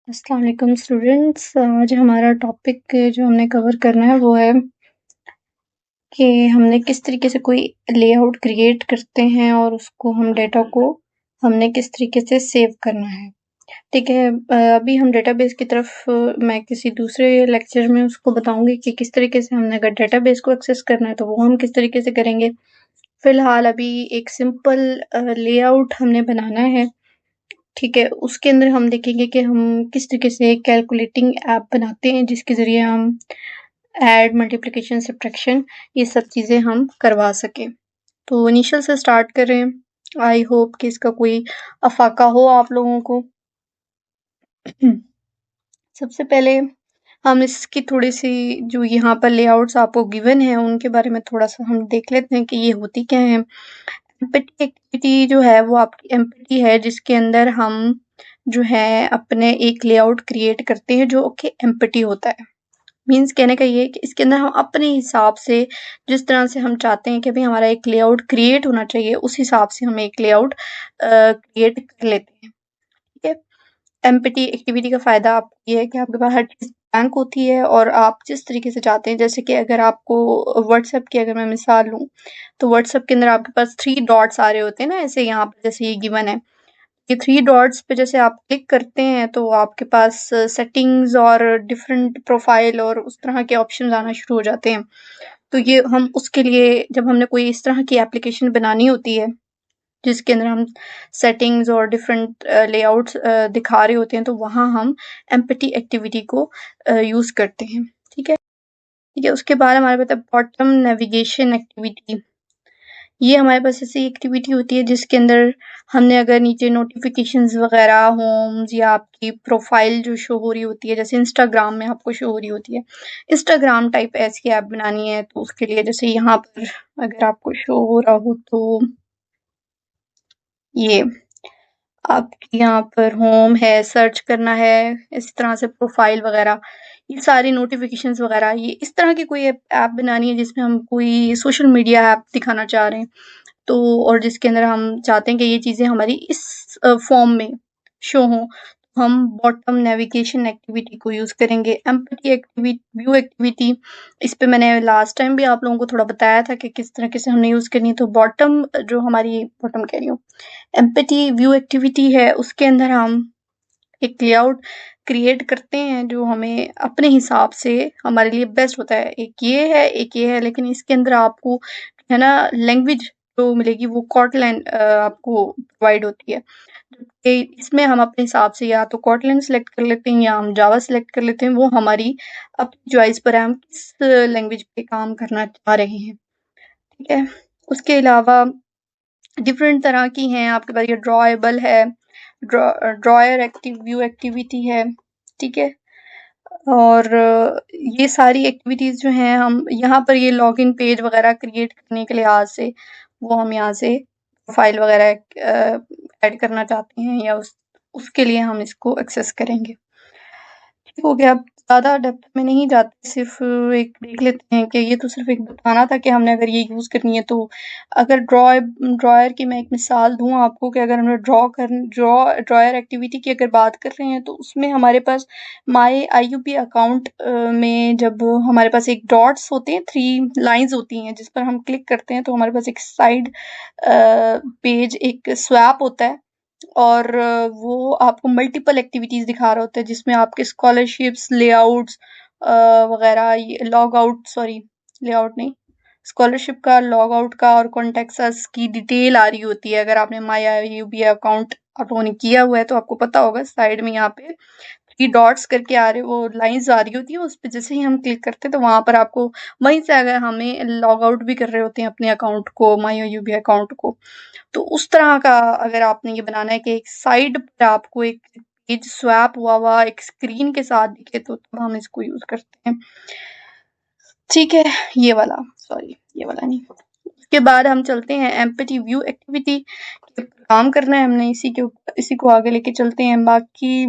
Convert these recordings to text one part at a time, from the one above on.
अस्सलाम वालेकुम स्टूडेंट्स। आज हमारा टॉपिक जो हमने कवर करना है वो है कि हमने किस तरीके से कोई लेआउट क्रिएट करते हैं और उसको हम डेटा को हमने किस तरीके से सेव करना है। ठीक है। अभी हम डेटाबेस की तरफ मैं किसी दूसरे लेक्चर में उसको बताऊंगी कि किस तरीके से हमने अगर डेटाबेस को एक्सेस करना है तो वो हम किस तरीके से करेंगे। फिलहाल अभी एक सिंपल लेआउट हमने बनाना है। ठीक है, उसके अंदर हम देखेंगे कि हम किस तरीके से कैलकुलेटिंग ऐप बनाते हैं जिसके ज़रिए हम ऐड, मल्टीप्लिकेशन, सब्ट्रैक्शन ये सब चीज़ें हम करवा सकें। तो इनिशियल से स्टार्ट करें। आई होप कि इसका कोई अफ़ाका हो आप लोगों को। सबसे पहले हम इसकी थोड़ी-सी जो यहाँ पर लेआउट्स आपको गिवन है उनके बारे में थोड़ा-सा हम देख लेते हैं कि ये होती क्या है। एम्पैथी एक्टिविटी जो है वो आपकी एम्पैथी है जिसके अंदर हम जो है अपने एक लेआउट क्रिएट करते हैं जो कि एम्पैथी होता है। मीन्स कहने का ये है कि इसके अंदर हम अपने हिसाब से जिस तरह से हम चाहते हैं कि भाई हमारा एक लेआउट क्रिएट होना चाहिए उस हिसाब से हम एक लेआउट क्रिएट कर लेते हैं। ठीक है। एम्पैथी एक्टिविटी का फ़ायदा आपको ये है कि आपके पास हर चीज़ ब्लैंक होती है और आप जिस तरीके से चाहते हैं जैसे कि अगर आपको व्हाट्सएप की अगर मैं मिसाल लूँ तो व्हाट्सएप के अंदर आपके पास 3 डॉट्स आ रहे होते हैं ना, ऐसे यहाँ पे जैसे ये गिवन है। ये 3 डॉट्स पे जैसे आप क्लिक करते हैं तो आपके पास सेटिंग्स और डिफरेंट प्रोफाइल और उस तरह के ऑप्शंस आना शुरू हो जाते हैं। तो ये हम उसके लिए जब हमने कोई इस तरह की एप्लीकेशन बनानी होती है जिसके अंदर हम सेटिंग्स और डिफरेंट लेआउट्स दिखा रहे होते हैं तो वहाँ हम एम्पैथी एक्टिविटी को यूज़ करते हैं। ठीक है। ठीक है, उसके बाद हमारे पास बॉटम नेविगेशन एक्टिविटी। ये हमारे पास ऐसी एक्टिविटी होती है जिसके अंदर हमने अगर नीचे नोटिफिकेशंस वगैरह, होम्स या आपकी प्रोफाइल जो शो हो रही होती है जैसे इंस्टाग्राम में आपको शो हो रही होती है, इंस्टाग्राम टाइप ऐसी ऐप बनानी है तो उसके लिए जैसे यहाँ पर अगर आपको शो हो रहा हो तो ये आपके यहाँ पर होम है, सर्च करना है, इस तरह से प्रोफाइल वगैरह, ये सारी नोटिफिकेशंस वगैरह, ये इस तरह की कोई ऐप बनानी है जिसमें हम कोई सोशल मीडिया ऐप दिखाना चाह रहे हैं तो और जिसके अंदर हम चाहते हैं कि ये चीज़ें हमारी इस फॉर्म में शो हों, तो हम बॉटम नेविगेशन एक्टिविटी को यूज़ करेंगे। एम्पैथी व्यू एक्टिविटी, इस पे मैंने लास्ट टाइम भी आप लोगों को थोड़ा बताया था कि किस तरीके से हमने यूज़ करनी है। तो बॉटम जो हमारी बॉटम कह रही हूँ, एम्पैथी व्यू एक्टिविटी है, उसके अंदर हम एक लेआउट क्रिएट करते हैं जो हमें अपने हिसाब से हमारे लिए बेस्ट होता है। एक ये है, लेकिन इसके अंदर आपको है ना लैंग्वेज जो मिलेगी वो कॉटलैन आपको प्रोवाइड होती है। जबकि इसमें हम अपने हिसाब से या तो कॉटलैन सेलेक्ट कर लेते हैं या हम जावा सेलेक्ट कर लेते हैं, वो हमारी अपनी चॉइस पर है, हम किस लैंग्वेज पे काम करना चाह रहे हैं। ठीक है। उसके अलावा डिफरेंट तरह की हैं आपके पास, ये ड्रॉएबल है, ड्रॉयर एक्टिव व्यू एक्टिविटी है। ठीक है। और ये सारी एक्टिविटीज़ जो हैं हम यहाँ पर ये लॉगिन पेज वगैरह क्रिएट करने के लिहाज से वो हम यहाँ से प्रोफाइल वगैरह ऐड करना चाहते हैं या उसके लिए हम इसको एक्सेस करेंगे। ठीक हो गया। अब ज़्यादा डेप्थ में नहीं जाते, सिर्फ एक देख लेते हैं कि ये तो सिर्फ एक बताना था कि हमने अगर ये यूज़ करनी है तो अगर ड्रॉयर की मैं एक मिसाल दूँ आपको कि अगर हमने ड्रॉयर एक्टिविटी की अगर बात कर रहे हैं तो उसमें हमारे पास माय आईयूबी अकाउंट में जब हमारे पास एक डॉट्स होते हैं, 3 लाइन्स होती हैं जिस पर हम क्लिक करते हैं तो हमारे पास एक साइड पेज एक स्वैप होता है और वो आपको मल्टीपल एक्टिविटीज़ दिखा रहा होता है जिसमें आपके स्कॉलरशिप्स, लेआउट्स वगैरह, ये लॉग आउट, सॉरी लेआउट नहीं, स्कॉलरशिप का, लॉग आउट का और कॉन्टेक्ट अस की डिटेल आ रही होती है। अगर आपने माई आईयूबी अकाउंट आप लोगों ने किया हुआ है तो आपको पता होगा साइड में यहाँ पे 3 डॉट्स करके आ रहे, वो लाइन्स आ रही होती है, उस पे जैसे ही हम क्लिक करते हैं तो वहाँ पर आपको वहीं से अगर हमें लॉग आउट भी कर रहे होते हैं अपने अकाउंट को, माई आईयूबी अकाउंट को, तो उस तरह का अगर आपने ये बनाना है कि एक साइड पर आपको एक पेज स्वैप हुआ एक स्क्रीन के साथ दिखे तो तब हम इसको यूज़ करते हैं। ठीक है, ये वाला, सॉरी ये वाला नहीं। उसके बाद हम चलते हैं एम्पैथी व्यू एक्टिविटी के ऊपर काम करना है हमने, इसी को आगे लेके चलते हैं। बाकी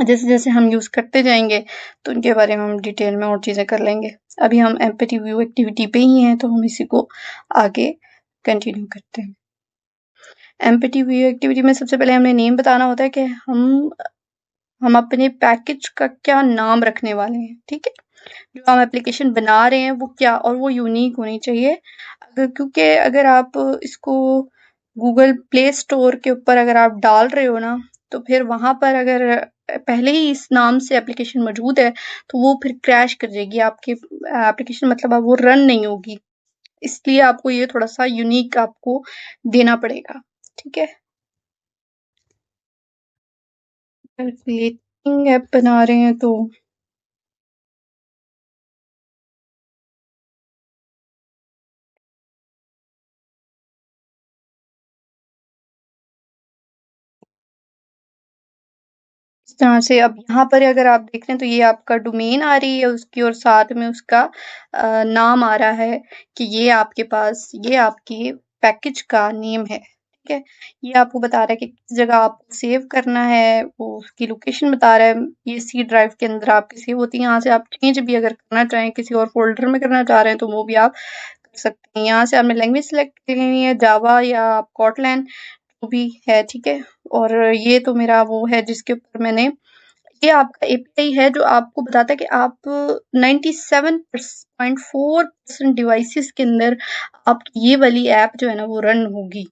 जैसे-जैसे हम यूज़ करते जाएँगे तो उनके बारे में हम डिटेल में और चीज़ें कर लेंगे। अभी हम एम्पैथी व्यू एक्टिविटी पे ही हैं तो हम इसी को आगे कंटिन्यू करते हैं। एम्पैथी व्यू एक्टिविटी में सबसे पहले हमें नेम बताना होता है कि हम हम अपने पैकेज का क्या नाम रखने वाले हैं, ठीक है? जो हम एप्लीकेशन बना रहे हैं वो क्या, और वो यूनिक होनी चाहिए। क्योंकि अगर आप इसको गूगल प्ले स्टोर के ऊपर अगर आप डाल रहे हो ना, तो फिर वहां पर अगर पहले ही इस नाम से एप्लीकेशन मौजूद है तो वो फिर क्रैश कर जाएगी आपकी एप्लीकेशन, मतलब अब वो रन नहीं होगी। इसलिए आपको ये थोड़ा सा यूनिक आपको देना पड़ेगा, ठीक है? कैलकुलेटिंग ऐप बना रहे हैं तो इस तरह से अब यहाँ पर अगर आप देख रहे हैं तो ये आपका डोमेन आ रही है उसकी, और साथ में उसका नाम आ रहा है कि ये आपके पास ये आपके पैकेज का नेम है, ठीक है? ये आपको बता रहा है कि किस जगह आपको सेव करना है, वो उसकी लोकेशन बता रहा है। ये सी ड्राइव के अंदर आपकी सेव होती है। यहाँ से आप चेंज भी अगर करना चाहें, किसी और फोल्डर में करना चाह रहे हैं तो वो भी आप कर सकते हैं। यहाँ से आपने लैंग्वेज सेलेक्ट करनी है, जावा या कॉटलैन जो भी है, ठीक है? और ये तो मेरा वो है जिसके ऊपर मैंने, ये आपका एपीआई है जो आपको बताता है कि आप 97.4% डिवाइसेस के अंदर आपकी ये वाली ऐप जो है ना वो रन होगी,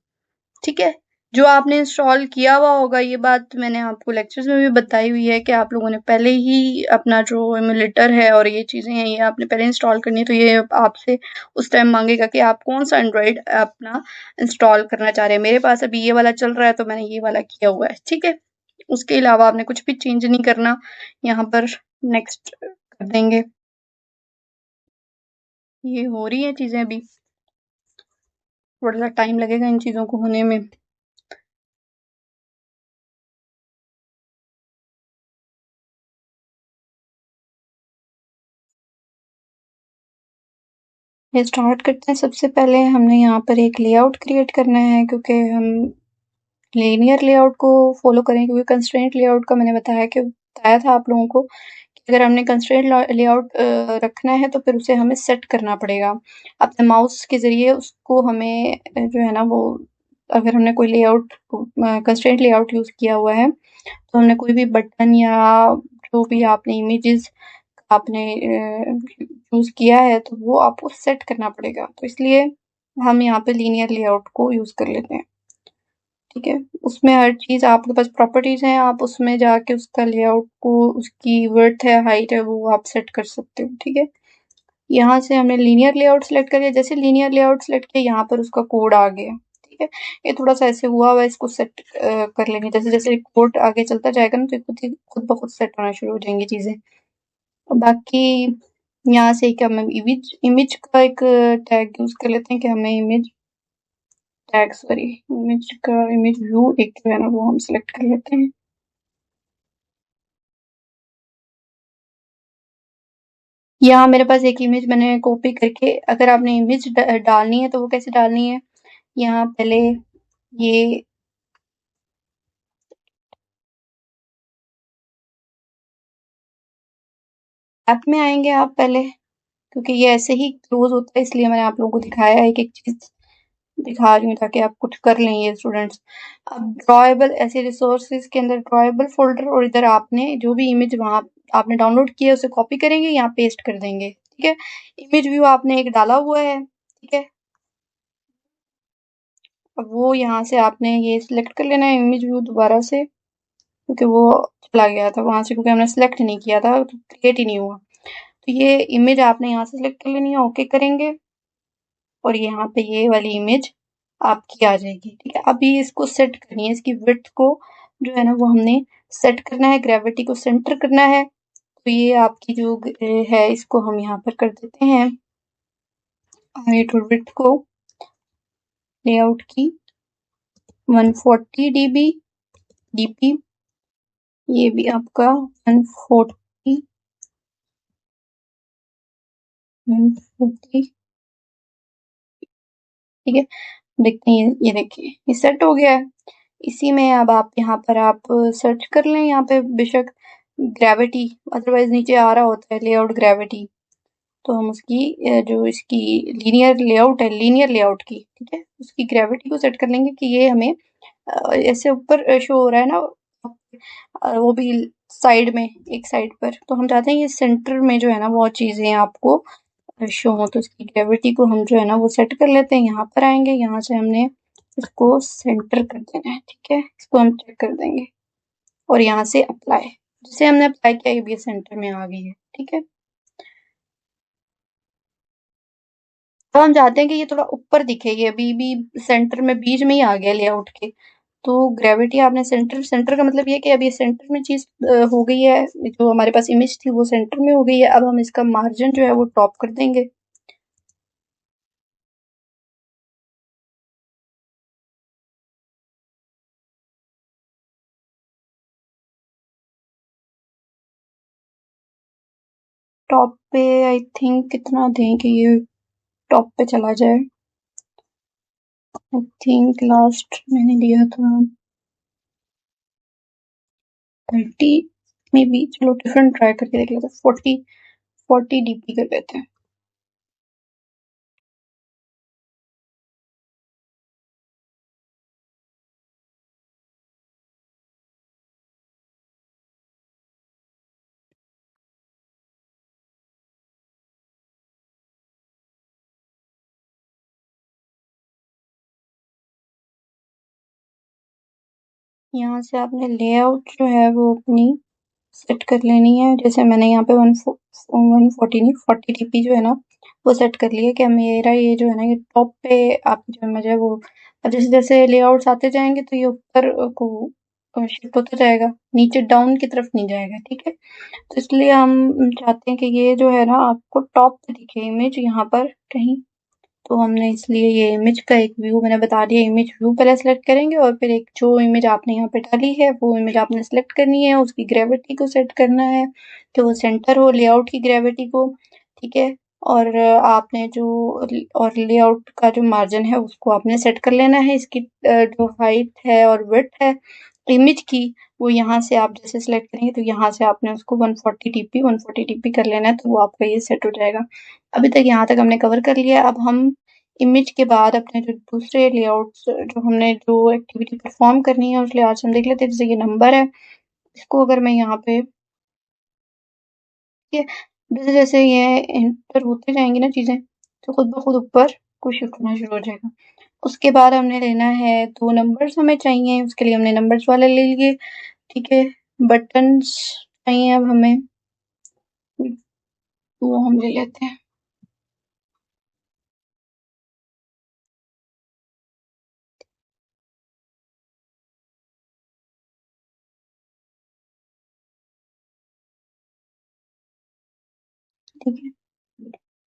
ठीक है? जो आपने इंस्टॉल किया हुआ होगा, ये बात मैंने आपको लेक्चर्स में भी बताई हुई है कि आप लोगों ने पहले ही अपना जो एमुलेटर है और ये चीज़ें हैं ये आपने पहले इंस्टॉल करनी है, तो ये आपसे उस टाइम मांगेगा कि आप कौन सा एंड्रॉइड अपना इंस्टॉल करना चाह रहे हैं। मेरे पास अभी ये वाला चल रहा है तो मैंने ये वाला किया हुआ है, ठीक है? उसके अलावा आपने कुछ भी चेंज नहीं करना। यहाँ पर नेक्स्ट कर देंगे। ये हो रही है चीज़ें अभी, थोड़ा सा टाइम लगेगा इन चीज़ों को होने में। ये स्टार्ट करते हैं। सबसे पहले हमने यहाँ पर एक लेआउट क्रिएट करना है, क्योंकि हम लीनियर लेआउट को फॉलो करें, क्योंकि कंस्ट्रेंट लेआउट का मैंने बताया था आप लोगों को कि अगर हमने कंस्ट्रेंट लेआउट रखना है तो फिर उसे हमें सेट करना पड़ेगा अपने माउस के ज़रिए। उसको हमें जो है ना वो, अगर हमने कोई लेआउट कंस्ट्रेंट लेआउट यूज़ किया हुआ है तो हमने कोई भी बटन या जो भी आपने इमेजेस आपने चूज़ किया है तो वो आपको सेट करना पड़ेगा। तो इसलिए हम यहाँ पे लीनियर लेआउट को यूज़ कर लेते हैं, ठीक है? उसमें हर चीज़ आपके पास प्रॉपर्टीज़ हैं, आप उसमें जाके उसका लेआउट को, उसकी विड्थ है, हाइट है, वो आप सेट कर सकते हो, ठीक है? यहाँ से हमने लीनियर लेआउट सेलेक्ट कर लिया। जैसे लीनियर लेआउट सेलेक्ट किया, यहाँ पर उसका कोड आ गया, ठीक है? ये थोड़ा-सा ऐसे हुआ हुआ है, इसको सेट कर लेंगे। जैसे-जैसे कोड आगे चलता जाएगा ना तो ये खुद ब खुद सेट होना शुरू हो जाएँगी चीज़ें। और बाकी यहाँ से क्या, हम इमेज इमेज का एक टैग यूज़ कर लेते हैं कि हमें इमेज का इमेज व्यू एक जो है ना वो हम सेलेक्ट कर लेते हैं। यहाँ मेरे पास एक इमेज मैंने कॉपी करके, अगर आपने इमेज डालनी है तो वो कैसे डालनी है, यहाँ पहले ये ऐप में आएंगे आप पहले, क्योंकि ये ऐसे ही क्लोज होता है इसलिए मैंने आप लोगों को दिखाया है, एक-एक चीज़ दिखा रही हूँ ताकि आप कुछ कर लें ये स्टूडेंट्स। अब ड्रॉएबल ऐसे रिसोर्सेज के अंदर ड्रॉएबल फोल्डर, और इधर आपने जो भी इमेज वहाँ आपने डाउनलोड किया है उसे कॉपी करेंगे, यहाँ पेस्ट कर देंगे, ठीक है? इमेज व्यू आपने एक डाला हुआ है, ठीक है? अब वो यहाँ से आपने ये सिलेक्ट कर लेना है इमेज व्यू दोबारा से, क्योंकि वो चला गया था वहां से, क्योंकि हमने सेलेक्ट नहीं किया था तो क्रिएट ही नहीं हुआ। तो ये इमेज आपने यहाँ से सिलेक्ट कर लेनी है, ओके करेंगे, और यहाँ पे ये वाली इमेज आपकी आ जाएगी, ठीक है? अभी इसको सेट करनी है, इसकी विड्थ को जो है ना वो हमने सेट करना है, ग्रेविटी को सेंटर करना है। तो ये आपकी जो है इसको हम यहाँ पर कर देते हैं, हाइट और विड्थ को लेआउट की 140 डीपी, ये भी आपका 140 140, ठीक है? देखते हैं, ये देखिए ये सेट हो गया है। इसी में अब आप यहाँ पर आप सर्च कर लें, यहाँ पे बेशक ग्रेविटी, अदरवाइज नीचे आ रहा होता है लेआउट ग्रेविटी, तो हम उसकी जो इसकी लीनियर लेआउट है, लीनियर लेआउट की, ठीक है, उसकी ग्रेविटी को सेट कर लेंगे कि ये हमें ऐसे ऊपर शो हो रहा है ना, वो भी साइड में, एक साइड पर। तो हम चाहते हैं ये सेंटर में जो है ना वो चीज़ें आपको शो हो, तो इसकी ग्रेविटी को हम जो है ना वो सेट कर लेते हैं। यहाँ पर आएँगे, यहाँ से हमने इसको सेंटर कर देना है, ठीक है? इसको हम चेक कर देंगे और यहाँ से अप्लाई। जैसे हमने अप्लाई किया ये भी सेंटर में आ गई है, ठीक है? तो हम चाहते हैं कि ये थोड़ा ऊपर दिखे, ये अभी भी सेंटर में बीच में ही आ गया लेआउट के। तो ग्रेविटी आपने सेंटर सेंटर का मतलब ये है कि अब ये सेंटर में चीज़ हो गई है, जो हमारे पास इमेज थी वो सेंटर में हो गई है। अब हम इसका मार्जिन जो है वो टॉप कर देंगे। टॉप पे आई थिंक कितना दें कि ये टॉप पे चला जाए। आई थिंक लास्ट मैंने दिया था 30 में भी। चलो डिफरेंट ट्राई करके देख लेते हैं। 40 डीपी कर लेते हैं। यहाँ से आपने लेआउट जो है वो अपनी सेट कर लेनी है। जैसे मैंने यहाँ पे 140 नहीं 40 डीपी जो है ना वो सेट कर लिया कि मेरा ये जो है ना ये टॉप पे आपकी जो इमेज है वो, अब जैसे जैसे लेआउट्स आते जाएंगे तो ये ऊपर को शिफ्ट होता जाएगा, नीचे डाउन की तरफ नहीं जाएगा, ठीक है? तो इसलिए हम चाहते हैं कि ये जो है ना आपको टॉप पे दिखे इमेज यहाँ पर कहीं। तो हमने इसलिए ये इमेज का एक व्यू मैंने बता दिया, इमेज व्यू पहले सेलेक्ट करेंगे और फिर एक जो इमेज आपने यहाँ पे डाली है वो इमेज आपने सेलेक्ट करनी है, उसकी ग्रेविटी को सेट करना है कि वो सेंटर हो लेआउट की ग्रेविटी को, ठीक है? और आपने जो और लेआउट का जो मार्जिन है उसको आपने सेट कर लेना है। इसकी जो हाइट है और विड्थ है इमेज की वो यहाँ से आप जैसे सेलेक्ट करेंगे तो यहाँ से आपने उसको 140 डीपी कर लेना है, तो वो आपका ये सेट हो जाएगा। अभी तक यहाँ तक हमने कवर कर लिया। अब हम इमेज के बाद अपने जो दूसरे लेआउट्स जो हमने जो एक्टिविटी परफॉर्म करनी है उस लिहाज से हम देख लेते हैं। जैसे ये नंबर है, इसको अगर मैं यहाँ पे ये जैसे जैसे ये एंटर होते जाएंगी ना चीजें तो खुद ब खुद ऊपर को शिफ्ट होना शुरू हो जाएगा। उसके बाद हमने लेना है 2 नंबर्स हमें चाहिए, उसके लिए हमने नंबर्स वाले ले लिए, ठीक है? बटन्स चाहिए अब हमें, वो हम ले लेते हैं, ठीक है?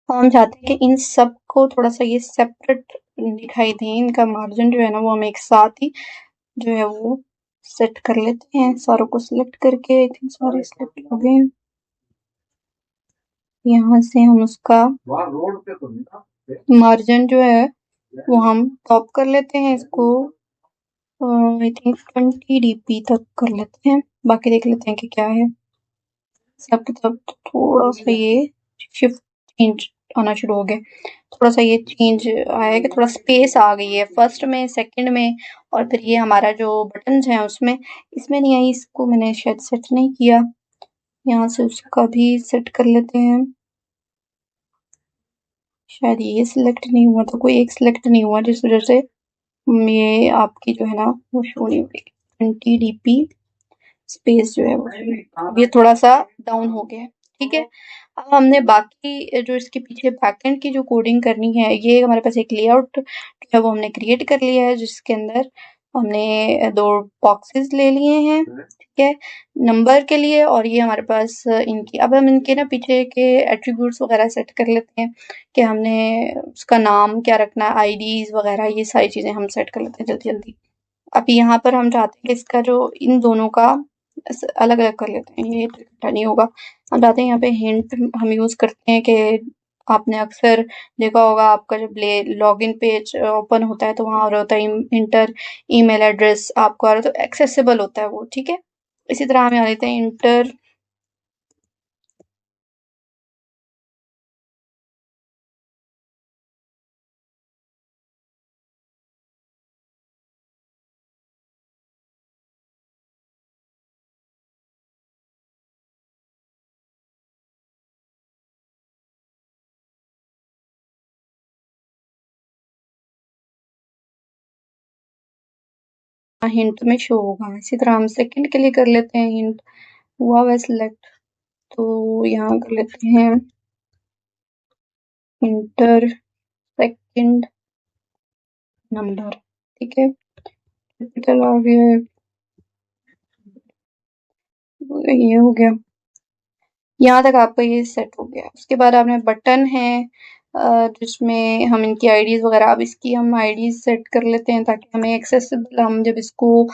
तो हम चाहते हैं कि इन सबको थोड़ा-सा ये सेपरेट दिखाई दें, इनका मार्जिन जो है ना वो हम एक साथ ही जो है वो सेट कर लेते हैं। सारों को सिलेक्ट करके आई थिंक सारे सिलेक्ट हो गए हैं। यहाँ से हम उसका मार्जिन जो है वो हम टॉप कर लेते हैं, इसको आई थिंक 20 डीपी तक कर लेते हैं। बाकी देख लेते हैं कि क्या है। हिसाब किताब तो थोड़ा सा ये शिफ्ट चेंज आना शुरू हो गया, थोड़ा सा ये चेंज आया है कि थोड़ा स्पेस आ गई है फर्स्ट में सेकंड में, और फिर ये हमारा जो बटन्स हैं उसमें इसमें नहीं आई, इसको मैंने शायद सेट नहीं किया। यहाँ से उसका भी सेट कर लेते हैं। शायद ये सिलेक्ट नहीं हुआ था, कोई एक सिलेक्ट नहीं हुआ जिस वजह से ये आपकी जो है ना वो शो नहीं हो रही। 20 डीपी स्पेस जो है वो अब ये थोड़ा सा डाउन हो गया है, ठीक है? अब हमने बाकी जो इसके पीछे बैकएंड की जो कोडिंग करनी है, ये हमारे पास एक लेआउट जो है वो हमने क्रिएट कर लिया है जिसके अंदर हमने 2 बॉक्सेस ले लिए हैं, ठीक है? नंबर के लिए और ये हमारे पास इनकी, अब हम इनके ना पीछे के एट्रीब्यूट्स वगैरह सेट कर लेते हैं कि हमने उसका नाम क्या रखना है, आईडीज वगैरह ये सारी चीजें हम सेट कर लेते हैं जल्दी जल्दी। अब यहाँ पर हम चाहते हैं कि इसका जो इन दोनों का अलग अलग कर लेते हैं, ये तो इकट्ठा नहीं होगा। हम चाहते हैं यहाँ पे हिंट हम यूज करते हैं कि आपने अक्सर देखा होगा आपका जब लॉगिन पेज ओपन होता है तो वहां आ रहा होता है इंटर ईमेल एड्रेस, आपको आ रहा है तो एक्सेसिबल होता है वो, ठीक है? इसी तरह हम यहाँ लेते हैं इंटर हिंट में शो होगा। इसी तरह हम सेकंड के लिए कर लेते हैं हिंट, हुआ हुआ सिलेक्ट, तो यहाँ कर लेते हैं इंटर सेकंड नंबर, ठीक है, कैपिटल आ गया, ये हो गया, यहाँ तक आपका ये सेट हो गया। उसके बाद आपने बटन है जिसमें हम इनकी आईडीज वगैरह, अब इसकी हम आईडीज सेट कर लेते हैं ताकि हमें एक्सेसिबल, हम जब इसको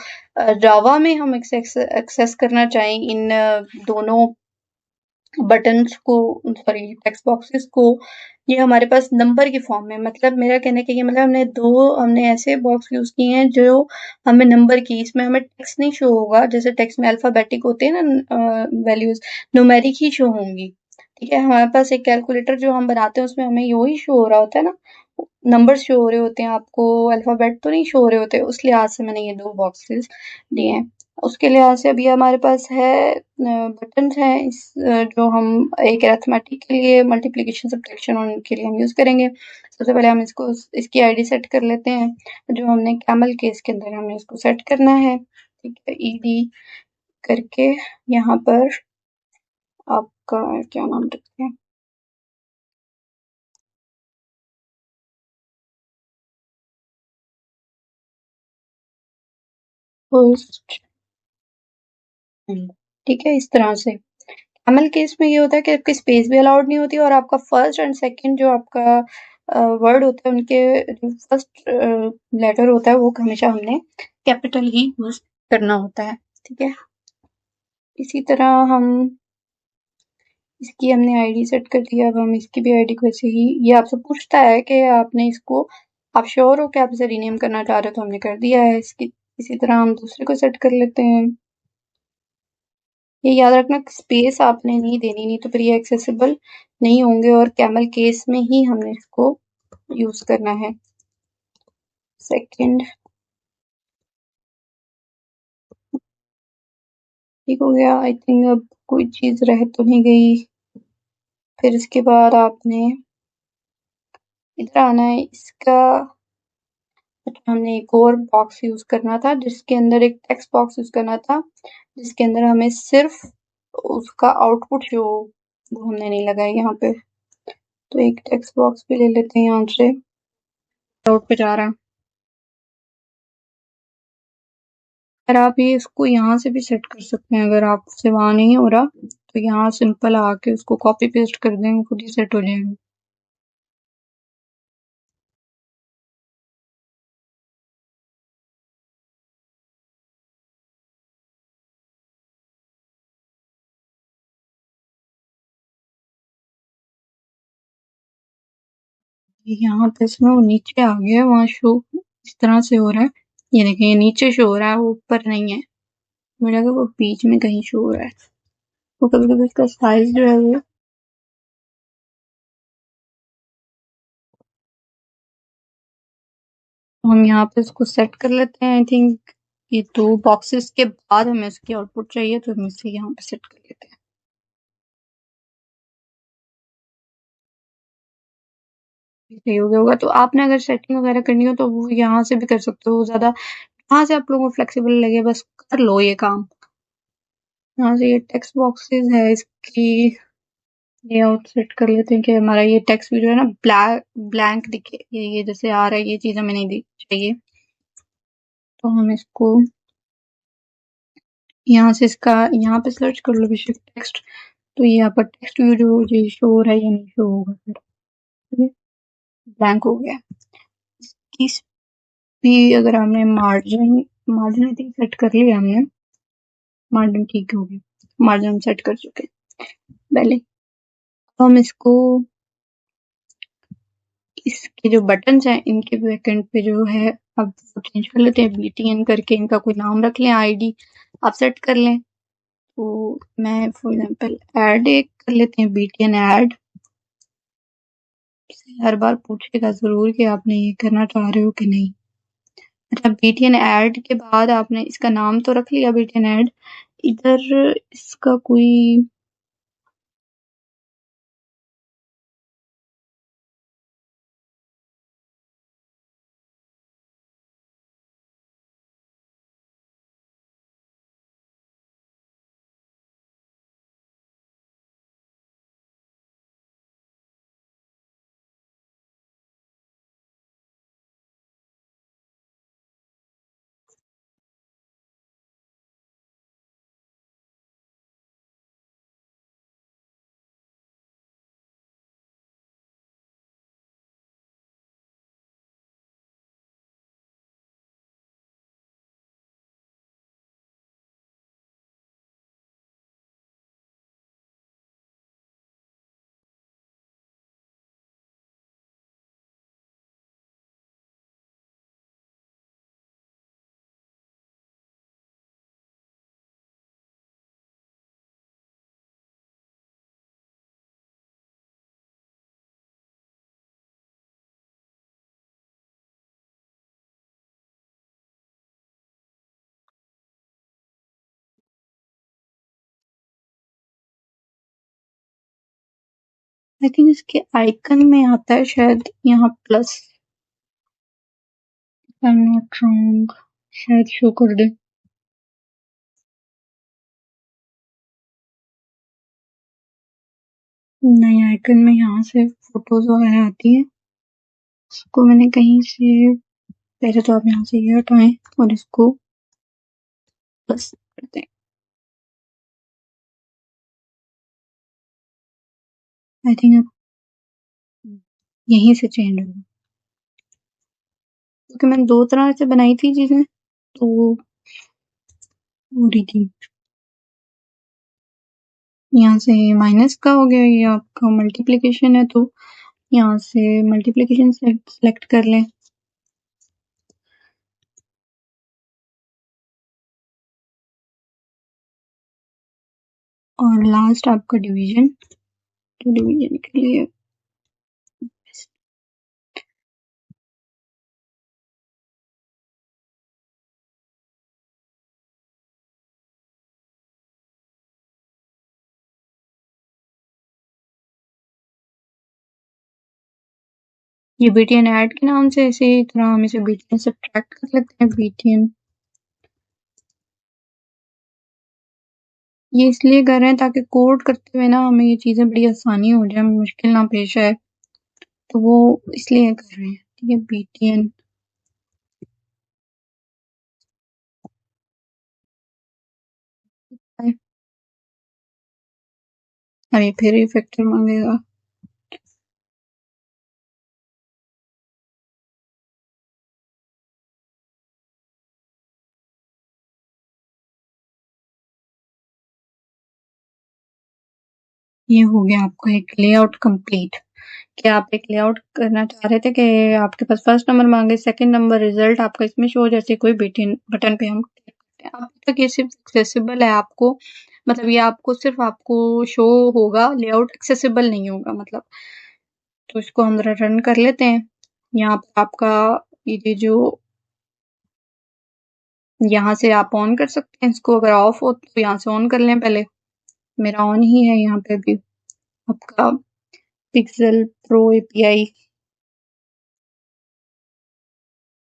जावा में हम एक्सेस करना चाहें इन दोनों बटन्स को, सॉरी टेक्स्ट बॉक्सेस को, ये हमारे पास नंबर की फॉर्म में, मतलब मेरा कहने का ये मतलब हमने ऐसे बॉक्स यूज किए हैं जो हमें नंबर की, इसमें हमें टेक्स्ट नहीं शो होगा, जैसे टेक्स्ट में अल्फाबेटिक होते हैं ना वैल्यूज, न्यूमेरिक ही शो होंगी, ठीक है। हमारे पास एक कैलकुलेटर जो हम बनाते हैं उसमें हमें यही शो हो रहा होता है ना, नंबर शो हो रहे होते हैं, आपको अल्फाबेट तो नहीं शो हो रहे होते, उस लिहाज से मैंने ये दो बॉक्सेस दिए हैं। उसके लिहाज से अभी हमारे पास है बटन्स हैं जो हम एक अरिथमेटिक के लिए, मल्टीप्लिकेशन सब्ट्रैक्शन उनके लिए हम यूज करेंगे। सबसे पहले हम इसकी आईडी सेट कर लेते हैं, जो हमने कैमल केस के अंदर हमें इसको सेट करना है, ठीक है, ईडी करके यहाँ पर आपका क्या नाम रखते हैं, फर्स्ट, ठीक है, इस तरह से। कैमल केस में ये होता है कि आपकी स्पेस भी अलाउड नहीं होती, और आपका फर्स्ट एंड सेकंड जो आपका वर्ड होता है उनके जो फर्स्ट लेटर होता है वो हमेशा हमने कैपिटल ही यूज करना होता है, ठीक है। इसी तरह हम इसकी हमने आईडी सेट कर दिया, अब हम इसकी भी आईडी को ऐसे ही, ये आपसे पूछता है कि आपने इसको, आप श्योर हो कि आप इसे रीनेम करना चाह रहे हो, तो हमने कर दिया है इसकी। इसी तरह हम दूसरे को सेट कर लेते हैं। ये याद रखना स्पेस आपने नहीं देनी, नहीं तो फिर ये एक्सेसिबल नहीं होंगे, और कैमल केस में ही हमने इसको यूज करना है। सेकंड, ठीक हो गया आई थिंक, अब कोई चीज रह तो नहीं गई। फिर इसके बाद आपने इधर आना है, इसका हमने एक और बॉक्स यूज करना था, जिसके अंदर एक टेक्स्ट बॉक्स यूज करना था, जिसके अंदर हमें सिर्फ उसका आउटपुट शो, वो हमने नहीं लगाया यहाँ पे, तो एक टेक्स्ट बॉक्स भी ले लेते हैं यहाँ से, आउट पे जा रहा है। अगर आप ये इसको यहाँ से भी सेट कर सकते हैं, अगर आपसे वहां नहीं हो रहा तो यहाँ सिंपल आके उसको कॉपी पेस्ट कर देंगे, खुद ही सेट हो जाएगा। यहाँ पे इसमें वो नीचे आ गया है, वहाँ शो इस तरह से हो रहा है, ये देखिए ये नीचे शो हो रहा है, वो ऊपर नहीं है, मुझे लगा वो बीच में कहीं शो हो रहा है। तो कभी कभी इसका साइज जो है वो, हम यहाँ पे इसको सेट कर लेते हैं। आई थिंक ये दो बॉक्सेस के बाद हमें इसकी आउटपुट चाहिए, तो हम इसे यहाँ पे सेट कर लेते हैं। सही हो गया होगा, तो आपने अगर सेटिंग वगैरह करनी हो तो वो यहाँ से भी कर सकते हो, ज्यादा जहाँ से आप लोगों को फ्लेक्सिबल लगे बस कर लो ये काम। यहाँ से ये टेक्स्ट बॉक्सेस है, इसकी लेआउट सेट कर लेते हैं कि हमारा ये टेक्स्ट भी जो है ना ब्लैंक दिखे, ये जैसे आ रहा है, ये चीज हमें नहीं दिख चाहिए, तो हम इसको यहाँ से इसका यहाँ पे सर्च कर लो बेशक टेक्स्ट, तो ये आपका टेक्स्ट व्यू जो ये शो हो रहा है, ये नहीं शो होगा फिर, ठीक है, ब्लैंक हो गया। इस भी अगर हमने margin margin I think set कर लिया हमने, मार्जिन ठीक हो गया, मार्जिन हम सेट कर चुके हैं पहले। हम इसको, इसके जो बटन्स हैं इनके बैकएंड पे जो है, अब चेंज कर लेते हैं, BTN करके इनका कोई नाम रख लें, आईडी आप सेट कर लें, तो मैं फॉर एग्जांपल ऐड एक कर लेते हैं, BTN ऐड, हर बार पूछेगा जरूर कि आपने ये करना चाह रहे हो कि नहीं। अच्छा, BTN ऐड के बाद आपने इसका नाम तो रख लिया BTN ऐड, इधर इसका कोई, आई थिंक इसके आइकन में आता है शायद यहाँ plus, I am not wrong, शायद शो कर दे। नहीं, आइकन में यहाँ से फोटोज वगैरह आती है, उसको मैंने कहीं से, पहले तो आप यहाँ से ये हटाएं और इसको प्लस कर दें। आई थिंक अब यहीं से चेंज होगा, क्योंकि मैंने दो तरह से बनाई थी चीजें, तो वो हो रही थी। यहाँ से माइनस का हो गया, ये आपका मल्टीप्लिकेशन है, तो यहाँ से मल्टीप्लिकेशन सेलेक्ट कर लें। और लास्ट आपका डिवीजन, तो डिवीजन के लिए ये बीटीएन ऐड के नाम से, इसी तरह हम इसे बीटीएन सब्ट्रैक्ट कर लेते हैं। बीटीएन ये इसलिए कर रहे हैं ताकि कोड करते हुए ना हमें ये चीजें बड़ी आसानी हो जाए, मुश्किल ना पेश आए, तो वो इसलिए कर रहे हैं। ठीक है, बीटीएन अभी फिर ये फैक्टर मांगेगा। ये हो गया आपका एक लेआउट कंप्लीट। क्या आप एक लेआउट करना चाह रहे थे कि आपके पास फर्स्ट नंबर मांगे, सेकंड नंबर रिजल्ट आपका इसमें शो, जैसे कोई बटन पे हम क्लिक करते हैं। अब तक ये सिर्फ एक्सेसिबल है आपको, मतलब ये आपको सिर्फ आपको शो होगा, लेआउट एक्सेसिबल नहीं होगा मतलब। तो इसको हम जरा रन कर लेते हैं। यहाँ पर आपका ये जो यहाँ से आप ऑन कर सकते हैं इसको, अगर ऑफ हो तो यहाँ से ऑन कर लें पहले। मेरा ऑन ही है यहाँ पे भी आपका पिक्सल प्रो एपीआई।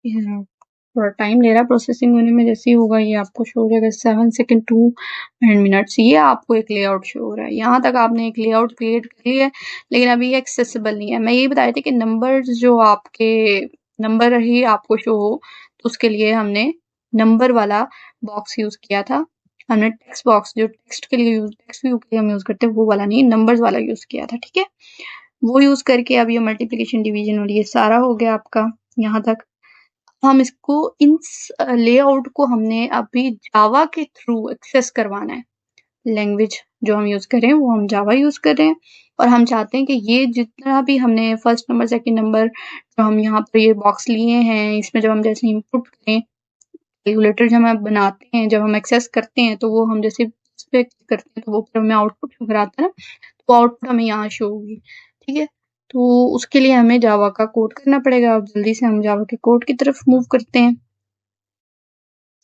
थोड़ा टाइम ले रहा है प्रोसेसिंग होने में, जैसे ही होगा ये आपको शो हो जाएगा। 7 सेकंड 2 मिनट्स ये आपको एक लेआउट शो हो रहा है। यहाँ तक आपने एक लेआउट क्रिएट कर लिया है, लेकिन अभी ये एक्सेसिबल नहीं है। मैं यही बता रही थी कि नंबर्स जो आपके नंबर ही आपको शो हो, तो उसके लिए हमने नंबर वाला बॉक्स यूज किया था। हमने टेक्स्ट बॉक्स जो टेक्स्ट के लिए टेक्स्ट व्यू के लिए हम यूज करते हैं वो वाला नहीं, नंबर्स वाला यूज किया था। ठीक है, वो यूज करके अब ये मल्टीप्लिकेशन डिवीजन और ये सारा हो गया आपका यहाँ तक। हम इसको इन लेआउट को हमने अभी जावा के थ्रू एक्सेस करवाना है। लैंग्वेज जो हम यूज कर रहे हैं वो हम जावा यूज कर रहे हैं, और हम चाहते हैं कि ये जितना भी हमने फर्स्ट नंबर सेकंड नंबर जो हम यहाँ पर ये बॉक्स लिए हैं, इसमें जब हम जैसे इनपुट करें, कैलकुलेटर जब हम बनाते हैं, जब हम एक्सेस करते हैं, तो वो हम जैसे इस पे क्लिक करते हैं तो वो फिर हमें आउटपुट शो कराता है ना, तो आउटपुट हमें यहाँ शो होगी। ठीक है, तो उसके लिए हमें जावा का कोड करना पड़ेगा। अब जल्दी से हम जावा के कोड की तरफ मूव करते हैं।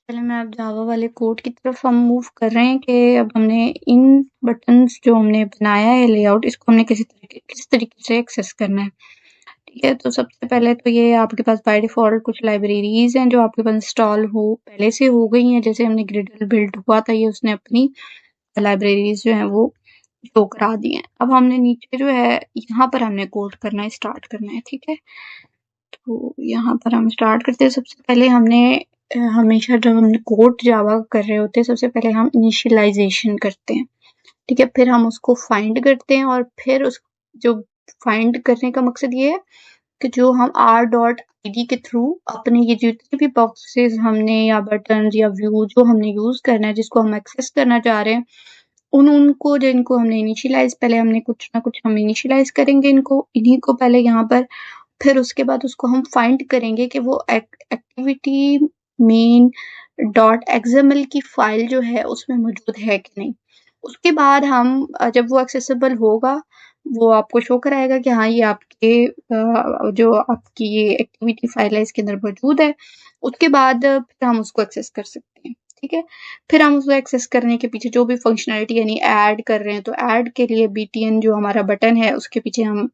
पहले मैं अब जावा वाले कोड की तरफ हम मूव कर रहे हैं कि अब हमने इन बटन्स जो हमने बनाया है लेआउट, इसको हमने किस तरीके से एक्सेस करना है। ठीक है, तो सबसे पहले तो ये आपके पास बाय डिफॉल्ट कुछ लाइब्रेरीज हैं जो आपके पास इंस्टॉल हो पहले से हो गई हैं। जैसे हमने ग्रिडल बिल्ड हुआ था, ये उसने अपनी लाइब्रेरीज जो हैं वो शो करा दी हैं। अब हमने नीचे जो है यहाँ पर हमने कोड करना है, स्टार्ट करना है। ठीक है, तो यहाँ पर हम स्टार्ट करते हैं। सबसे पहले हमने हमेशा जब हम कोड जावा कर रहे होते हैं, सबसे पहले हम इनिशियलाइजेशन करते हैं। ठीक है, फिर हम उसको फाइंड करते हैं, और फिर उस जो फाइंड करने का मकसद ये है कि जो हम आर डॉट आईडी के थ्रू अपने ये जितने भी बॉक्सेस हमने या बटन या व्यू जो हमने यूज करना है, जिसको हम एक्सेस करना चाह रहे हैं, उनको जिनको हमने इनिशियलाइज, पहले हमने कुछ ना कुछ हम इनिशियलाइज करेंगे इनको, इन्हीं को पहले यहाँ पर, फिर उसके बाद उसको हम फाइंड करेंगे कि वो एक्टिविटी मेन डॉट एक्सएमएल की फाइल जो है उसमें मौजूद है कि नहीं। उसके बाद हम जब वो एक्सेसिबल होगा, वो आपको शो कराएगा कि हाँ ये आपके जो आपकी ये एक्टिविटी फाइल है इसके अंदर मौजूद है। उसके बाद फिर हम उसको एक्सेस कर सकते हैं। ठीक है। फिर हम उसको एक्सेस करने के पीछे जो भी फंक्शनैलिटी यानी ऐड कर रहे हैं, तो ऐड के लिए बीटीएन जो हमारा बटन है उसके पीछे हम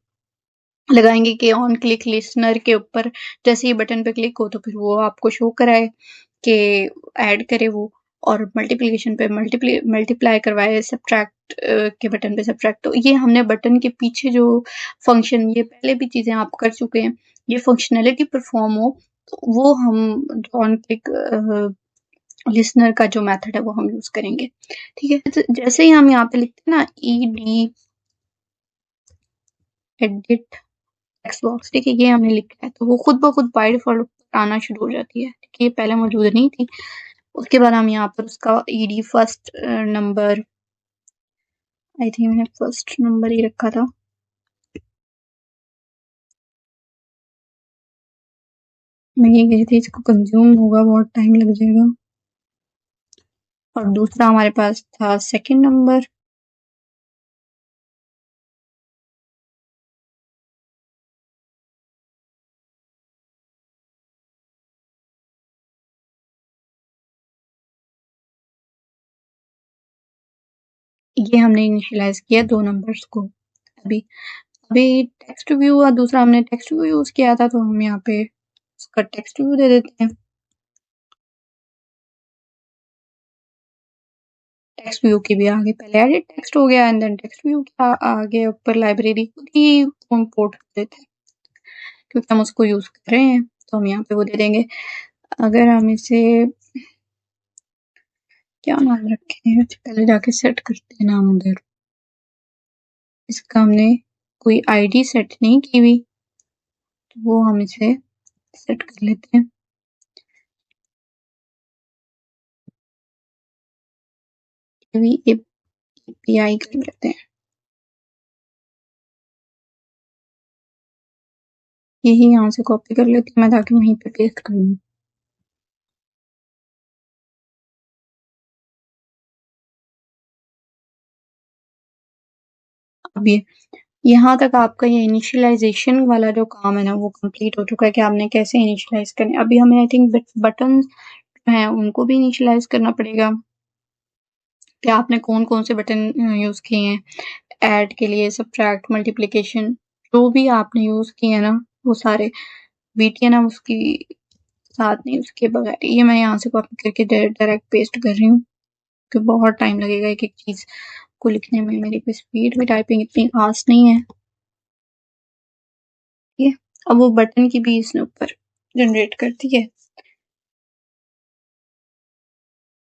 लगाएँगे कि ऑन क्लिक लिसनर के ऊपर जैसे ही बटन पे क्लिक हो तो फिर वो आपको शो कराए कि ऐड करे वो, और मल्टीप्लिकेशन पे मल्टीप्लाई करवाए, सब्ट्रैक्ट के बटन पे सब्ट्रैक्ट। तो ये हमने बटन के पीछे जो फंक्शन, ये पहले भी चीज़ें आप कर चुके हैं, ये फंक्शनैलिटी परफॉर्म हो तो वो हम ऑन क्लिक लिसनर का जो मेथड है वो हम यूज़ करेंगे, ठीक है। तो जैसे ही हम यहाँ पे लिखते हैं ना ईडी एडिट टेक्स्ट बॉक्स, ठीक है, ये हमने लिखा है तो वो खुद ब खुद बाय डिफॉल्ट आना शुरू हो जाती है, ठीक है, ये पहले मौजूद नहीं थी। उसके बाद हम यहाँ पर उसका ED first number, I think मैंने फर्स्ट नंबर ही रखा था, मैं ये कही थी इसको कंज्यूम होगा बहुत टाइम लग जाएगा, और दूसरा हमारे पास था सेकंड नंबर। ये हमने इनिशियलाइज किया 2 नंबर्स को। अभी अभी टेक्स्ट व्यू और दूसरा हमने टेक्स्ट व्यू यूज़ किया था तो हम यहाँ पे उसका टेक्स्ट व्यू दे देते हैं। टेक्स्ट व्यू के भी आगे पहले एडिट टेक्स्ट हो गया एंड देन टेक्स्ट व्यू के आगे ऊपर लाइब्रेरी खुद ही इंपोर्ट कर देते हैं क्योंकि हम उसको यूज़ कर रहे हैं तो हम यहाँ पे वो दे देंगे। अगर हम इसे क्या नाम रखें, पहले जाके सेट करते हैं नाम उधर। इसका हमने कोई आईडी सेट नहीं की हुई तो वो हम इसे सेट कर लेते हैं। एपीआई कर लेते हैं, यही यहाँ से कॉपी कर लेती हूँ मैं ताकि वहीं पे पेस्ट कर लूँ। अब ये यहाँ तक आपका ये इनिशियलाइजेशन वाला जो काम है ना वो कंप्लीट हो चुका है कि आपने कैसे इनिशियलाइज करने। अभी हमें आई थिंक बटन हैं उनको भी इनिशियलाइज करना पड़ेगा कि आपने कौन कौन से बटन यूज़ किए हैं ऐड के लिए, सब्ट्रैक्ट, मल्टीप्लिकेशन, जो भी आपने यूज़ किए हैं ना वो सारे बीटीएन हम उसकी साथ नहीं उसके बगैर। ये मैं यहाँ से कॉपी करके डायरेक्ट पेस्ट कर रही हूँ क्योंकि बहुत टाइम लगेगा एक एक चीज़ को लिखने में। मेरी कोई स्पीड में टाइपिंग इतनी फास्ट नहीं है, ठीक है। अब वो बटन की भी इसने ऊपर जनरेट कर दी है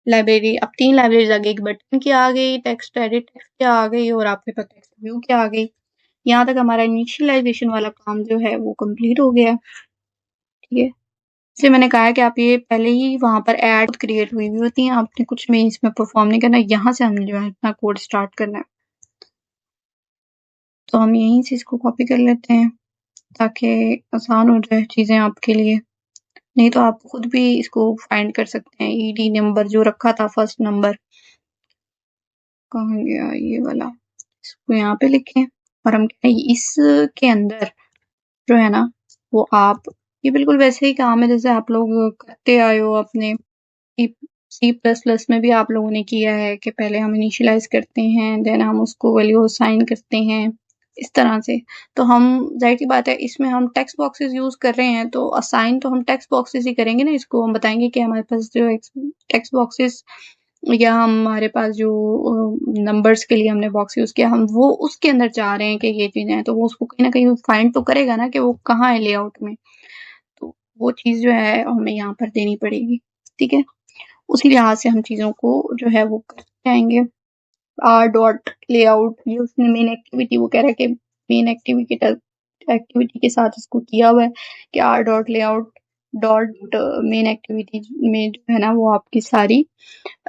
लाइब्रेरी। अब 3 लाइब्रेरीज आ गई, एक बटन की आ गई, टेक्स्ट एडिट टेक्स्ट की आ गई और आपके पास टेक्स्ट व्यू की आ गई। यहाँ तक हमारा इनिशियलाइजेशन वाला काम जो है वो कंप्लीट हो गया, ठीक है। इसलिए मैंने कहा है कि आप ये पहले ही वहाँ पर ऐड क्रिएट हुई हुई होती हैं, आपने कुछ में इसमें परफॉर्म नहीं करना, यहाँ से हमने जो है अपना कोड स्टार्ट करना है। तो हम यहीं से इसको कॉपी कर लेते हैं ताकि आसान हो जाए चीज़ें आपके लिए। नहीं तो आप खुद भी इसको फाइंड कर सकते हैं। ईडी नंबर जो रखा था फर्स्ट नंबर कहाँ गया ये वाला, इसको यहाँ पे लिखें और हम इसके अंदर जो है ना वो आप ये बिल्कुल वैसे ही काम है जैसे आप लोग करते आए हो अपने सी प्लस प्लस में भी आप लोगों ने किया है कि पहले हम इनिशियलाइज करते हैं देन हम उसको वैल्यू असाइन करते हैं इस तरह से। तो हम जाहिर सी बात है इसमें हम टेक्स्ट बॉक्सेस यूज कर रहे हैं तो असाइन तो हम टेक्स्ट बॉक्सेस ही करेंगे ना, इसको हम बताएंगे कि हमारे पास जो टेक्स्ट बॉक्सेस या हमारे पास जो नंबर्स के लिए हमने बॉक्स यूज किया हम वो उसके अंदर चाह रहे हैं कि ये चीजें हैं तो वो उसको कहीं ना कहीं फाइंड तो करेगा ना कि वो कहाँ है लेआउट में। तो वो चीज जो है हमें यहाँ पर देनी पड़ेगी, ठीक है। उसी लिहाज से हम चीजों को जो है वो करते जाएंगे। आर डॉट लेआउट ये उसने मेन एक्टिविटी वो कह रहा है कि मेन एक्टिविटी के साथ इसको किया हुआ है कि R dot layout dot main activity में जो है ना वो आपकी सारी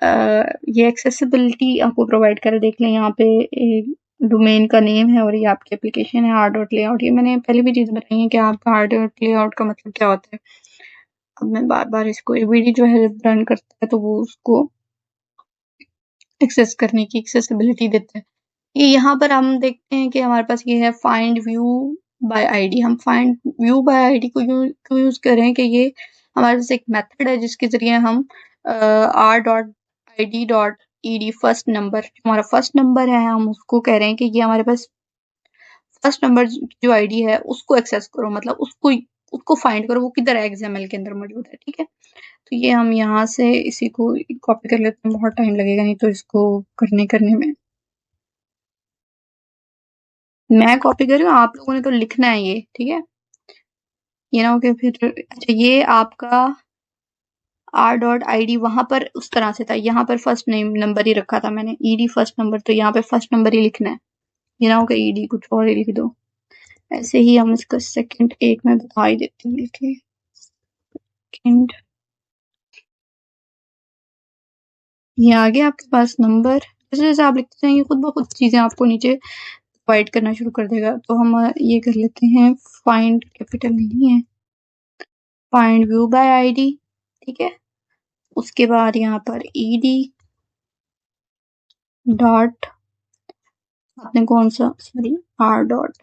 ये एक्सेसिबिलिटी आपको प्रोवाइड कर देख लें यहाँ पे डोमेन का नेम है और ये आपकी एप्लीकेशन है आर डॉट लेआउट। ये मैंने पहले भी चीज़ बताई है कि आपका आर डॉट लेआउट का मतलब क्या होता है। अब मैं बार बार इसको एवीडी जो है रन करता है तो वो उसको एक्सेस करने की एक्सेसिबिलिटी देता है। ये यहाँ पर हम देखते हैं कि हमारे पास ये है फाइंड व्यू बाय आईडी। हम फाइंड व्यू बाय आईडी को क्यों यूज कर रहे हैं कि ये हमारे पास एक मेथड है जिसके जरिए हम r.id.ed फर्स्ट नंबर, हमारा फर्स्ट नंबर है, हम उसको कह रहे हैं कि ये हमारे पास फर्स्ट नंबर जो आईडी है उसको एक्सेस करो, मतलब उसको फाइंड करो, वो किधर है XML के अंदर मौजूद है। ठीक है, तो ये हम यहाँ से इसी को कॉपी कर लेते हैं, बहुत टाइम लगेगा नहीं तो इसको करने में। मैं कॉपी कर रही हूँ, आप लोगों ने तो लिखना है ये, ठीक है, ये ना हो कि फिर अच्छा ये आपका r.id वहां पर उस तरह से था, यहाँ पर फर्स्ट नेम नंबर ही रखा था मैंने, ed फर्स्ट नंबर, तो यहाँ पे फर्स्ट नंबर ही लिखना है, ये ना हो कि ed कुछ और ही लिख दो। ऐसे ही हम इसका सेकंड एक में बता ही देती हूँ लिखे, सेकंड, ये आ गया आपके पास नंबर। जैसे जैसे आप लिखते जाएंगे खुद ब खुद चीजें आपको नीचे प्रोवाइड करना शुरू कर देगा। तो हम ये कर लेते हैं, फाइंड कैपिटल नहीं है, फाइंड व्यू बाय आईडी, ठीक है, उसके बाद यहाँ पर ed डॉट, आपने कौन सा, sorry, r dot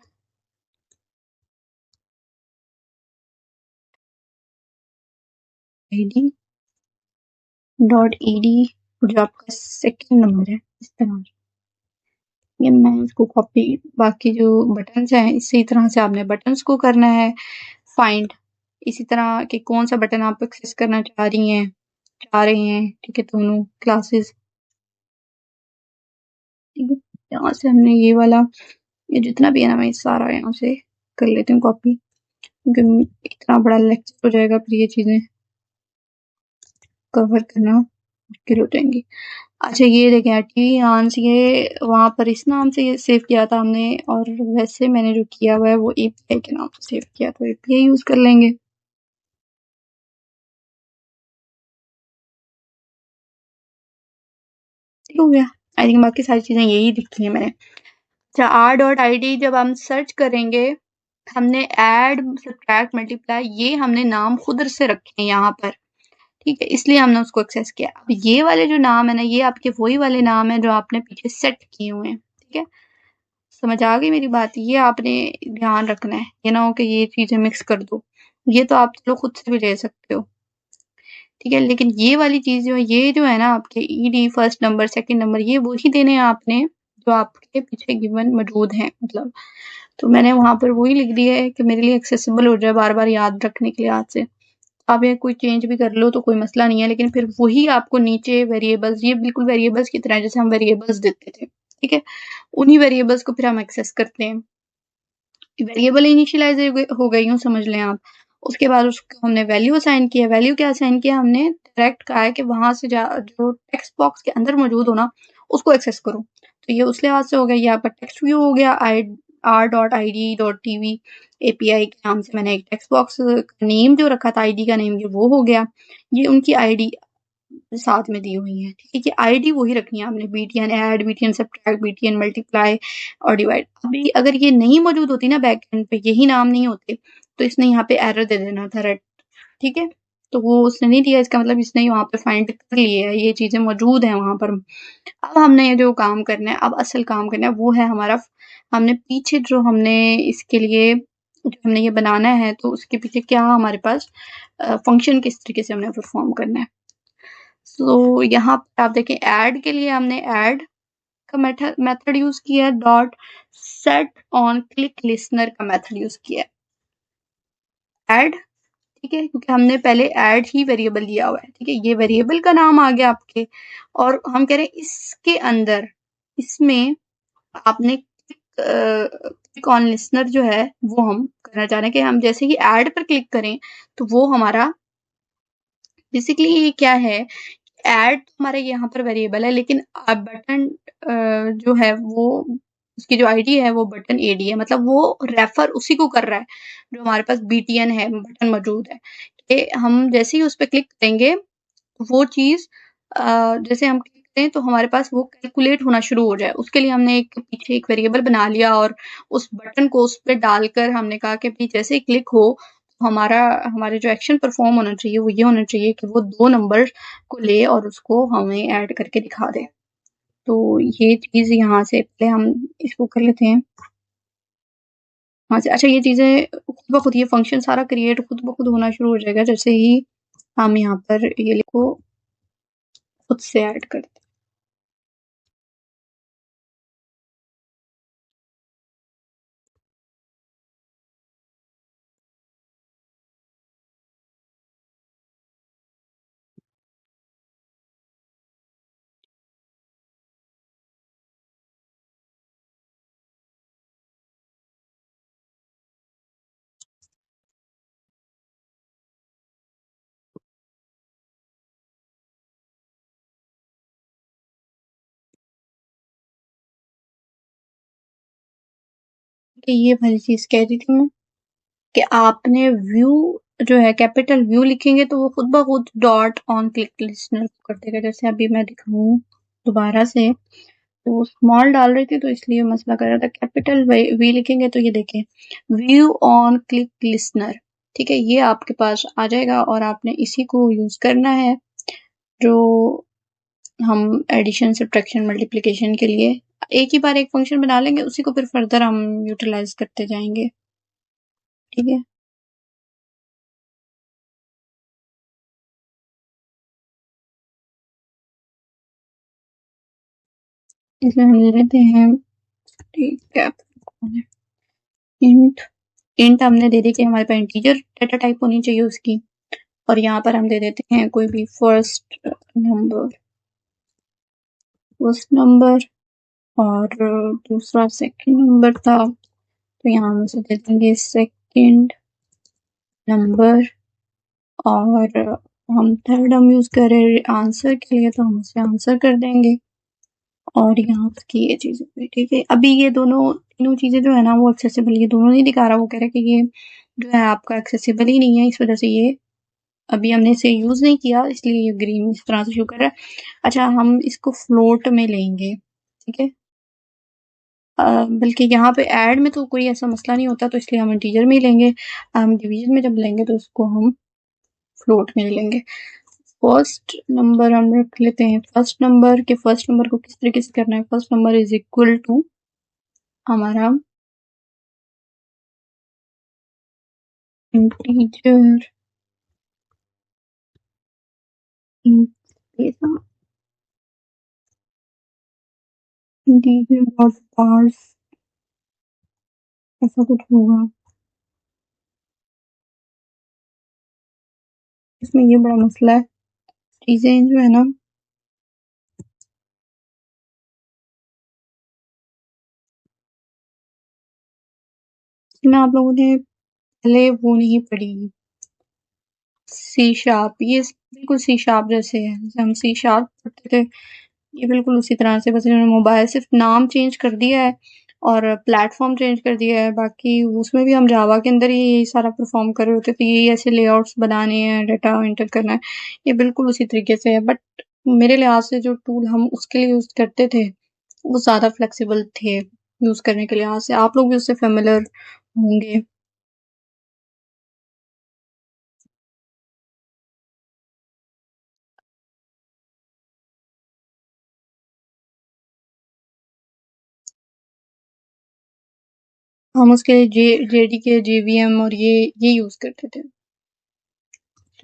id dot ed, जो आपका सेकंड नंबर है, इस तरह से। ये मैं इसको कॉपी, बाकी जो बटन्स हैं इसी तरह से आपने बटन्स को करना है फाइंड, इसी तरह कि कौन सा बटन आप एक्सेस करना चाह रहे हैं, ठीक है, दोनों क्लासेस। ठीक है, यहाँ से हमने ये वाला, ये जितना भी है ना, मैं सारा यहाँ से कर लेती हूँ कॉपी, क्योंकि इतना बड़ा लेक्चर हो जाएगा, फिर ये चीजें कवर करना मुश्किल हो जाएंगी। अच्छा ये देखें, टी आंस, ये वहां पर इस नाम से ये सेव किया था हमने, और वैसे मैंने जो किया हुआ है वो API के नाम से सेव किया, तो API यूज कर लेंगे। ठीक हो गया, आई थिंक बाकी सारी चीजें यही लिखी है मैंने। अच्छा r.id जब हम सर्च करेंगे, हमने ऐड, सब्ट्रैक्ट, मल्टीप्लाई, ये हमने नाम खुद से रखे हैं यहाँ पर, ठीक है, इसलिए हमने उसको एक्सेस किया। अब ये वाले जो नाम है ना, ये आपके वही वाले नाम है जो आपने पीछे सेट किए हुए हैं, ठीक है, समझ आ गई मेरी बात, ये आपने ध्यान रखना है, ये ना हो कि ये चीजें मिक्स कर दो, ये तो आप चलो खुद से भी ले सकते हो, ठीक है, लेकिन ये वाली चीज जो है, ये जो है ना आपके ed first number second number, ये वही देने हैं आपने जो आपके पीछे गिवन मौजूद हैं, मतलब, तो मैंने वहां पर वही लिख दिया है कि मेरे लिए एक्सेसिबल हो जाए बार बार याद रखने के लिए हाथ से। आप ये कोई चेंज भी कर लो तो कोई मसला नहीं है, लेकिन फिर वही आपको नीचे वेरिएबल्स, ये बिल्कुल वेरिएबल्स की तरह है, जैसे हम वेरिएबल्स देते थे, ठीक है, उन्हीं वेरिएबल्स को फिर हम एक्सेस करते हैं। वेरिएबल इनिशियलाइज हो गई, यूं समझ लें आप। उसके बाद उसको हमने वैल्यू असाइन किया, वैल्यू क्या असाइन किया हमने, डायरेक्ट कहा है कि वहां से जो टेक्स्ट बॉक्स के अंदर मौजूद हो ना, उसको एक्सेस करो। तो ये उस लिहाज से हो गया, ये आपका टेक्स्ट व्यू हो गया, r.id.tv API के नाम से मैंने एक टेक्स्ट बॉक्स का नेम जो रखा था, आईडी का नेम, ये वो हो गया, ये उनकी आईडी साथ में दी हुई है, ठीक है, कि आईडी वही रखनी है आपने, BTN add, BTN subtract, BTN multiply और डिवाइड। अभी अगर ये नहीं मौजूद होती ना बैक एंड पे, यही नाम नहीं होते, तो इसने यहाँ पे एरर दे देना था, रेड, ठीक है, तो वो उसने नहीं दिया, इसका मतलब इसने वहां पे फाइंड कर लिया है, ये चीजें मौजूद है वहां पर। अब हमने ये जो काम करना है, अब असल काम करना है वो है हमारा, हमने पीछे जो हमने इसके लिए जो हमने ये बनाना है, तो उसके पीछे क्या हमारे पास फंक्शन किस तरीके से हमने परफॉर्म करना है। सो यहाँ पर आप देखें, ऐड के लिए हमने ऐड का मेथड यूज किया है, dot set on click listener का मेथड यूज किया है, ऐड, ठीक है, क्योंकि हमने पहले ऐड ही वेरिएबल दिया हुआ है, ठीक है, ये वेरिएबल का नाम आ गया आपके, और हम कह रहे हैं इसके अंदर, इसमें आपने क्लिक ऑन लिसनर जो है वो हम करना चाह रहे हैं, कि हम जैसे ही ऐड पर क्लिक करें तो वो हमारा बेसिकली ये क्या है, ऐड तो हमारे यहाँ पर वेरिएबल है, लेकिन बटन जो है वो, उसकी जो आईडी है वो बटन एडी है, मतलब वो रेफर उसी को कर रहा है जो हमारे पास BTN है, बटन मौजूद है, कि हम जैसे ही उस पर क्लिक करेंगे वो चीज, जैसे हम क्लिक करें तो हमारे पास वो कैलकुलेट होना शुरू हो जाए, उसके लिए हमने एक पीछे एक वेरिएबल बना लिया, और उस बटन को उस पर डालकर हमने कहा कि भाई जैसे ही क्लिक हो, हमारा हमारे जो एक्शन परफॉर्म होना चाहिए वो ये होना चाहिए कि वो दो नंबर को ले और उसको हमें ऐड करके दिखा दे। तो ये चीज यहाँ से पहले हम इसको कर लेते हैं, हाँ से। अच्छा ये चीजें खुद ब खुद, ये फंक्शन सारा क्रिएट खुद ब खुद होना शुरू हो जाएगा जैसे ही हम यहाँ पर ये लिखो, खुद से ऐड करते हैं। कि ये वाली चीज़ कह रही थी मैं, कि आपने व्यू जो है कैपिटल व्यू लिखेंगे तो वो खुद ब खुद डॉट ऑन क्लिक लिस्टनर कर देगा। जैसे अभी मैं दिखाऊँ दोबारा से, तो स्मॉल डाल रही थी तो इसलिए मसला कर रहा था। कैपिटल वी लिखेंगे तो ये देखें, व्यू ऑन क्लिक लिसनर, ठीक है, ये आपके पास आ जाएगा और आपने इसी को यूज करना है जो हम एडिशन सब्ट्रैक्शन मल्टीप्लिकेशन के लिए एक ही बार एक फंक्शन बना लेंगे, उसी को फिर फर्दर हम यूटिलाइज करते जाएंगे। ठीक है, इसमें हम ले लेते हैं, ठीक है, इंट इंट हमने दे दी कि हमारे पास इंटीजर डेटा टाइप होनी चाहिए उसकी, और यहाँ पर हम दे देते हैं कोई भी फर्स्ट नंबर और दूसरा सेकंड नंबर था, तो यहाँ हम उसे दे देंगे सेकंड नंबर, और हम थर्ड हम यूज कर रहे हैं आंसर के लिए तो हम उसे आंसर कर देंगे, और यहाँ की ये चीजें भी ठीक है। अभी ये दोनों तीनों चीजें जो है ना वो एक्सेसिबल, ये दोनों नहीं दिखा रहा, वो कह रहा है कि ये जो है आपका एक्सेसिबल ही नहीं है, इस वजह से ये अभी हमने इसे यूज नहीं किया, इसलिए ये ग्रीन इस तरह से शो कर रहा है। अच्छा, हम इसको फ्लोट में लेंगे, ठीक है, बल्कि यहाँ पे ऐड में तो कोई ऐसा मसला नहीं होता, तो इसलिए हम इंटीजर में ही लेंगे। हम डिवीजन में जब लेंगे तो उसको हम फ्लोट में लेंगे। फर्स्ट नंबर हम रख लेते हैं, फर्स्ट नंबर के फर्स्ट नंबर को किस तरीके से करना है, first number is equal to हमारा इंटीजर इंटीजर डॉट पार्स, ऐसा कुछ होगा। इसमें ये बड़ा मसला है, चीजें जो है ना इसमें आप लोगों ने पहले वो नहीं पढ़ी, सी शार्प, ये बिल्कुल सी शार्प जैसे है, जैसे हम सी शार्प पढ़ते थे, ये बिल्कुल उसी तरह से, बस इन्होंने मोबाइल सिर्फ नाम चेंज कर दिया है और प्लेटफॉर्म चेंज कर दिया है, बाकी उसमें भी हम जावा के अंदर ही यही सारा परफॉर्म कर रहे होते थे, यही ऐसे लेआउट्स बनाने हैं, डाटा एंटर करना है, ये बिल्कुल उसी तरीके से है। बट मेरे लिहाज से जो टूल हम उसके लिए यूज करते थे वो ज्यादा फ्लेक्सिबल थे यूज करने के लिहाज से, आप लोग भी उससे फेमिलियर होंगे। हम उसके लिए जेडीके जेवीएम और ये यूज करते थे,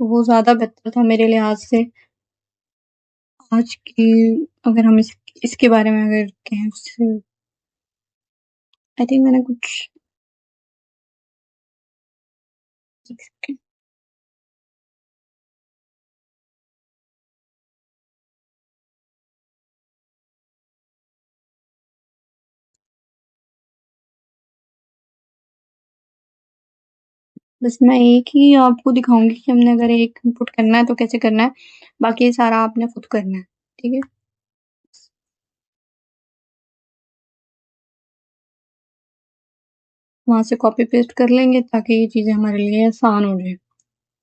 तो वो ज़्यादा बेहतर था मेरे लिहाज से। आज की अगर हम इसके बारे में अगर कहें उससे, आई थिंक मैंने कुछ, बस मैं एक ही आपको दिखाऊंगी कि हमने अगर एक इनपुट करना है तो कैसे करना है, बाकी सारा आपने खुद करना है, ठीक है। वहां से कॉपी पेस्ट कर लेंगे ताकि ये चीजें हमारे लिए आसान हो जाए,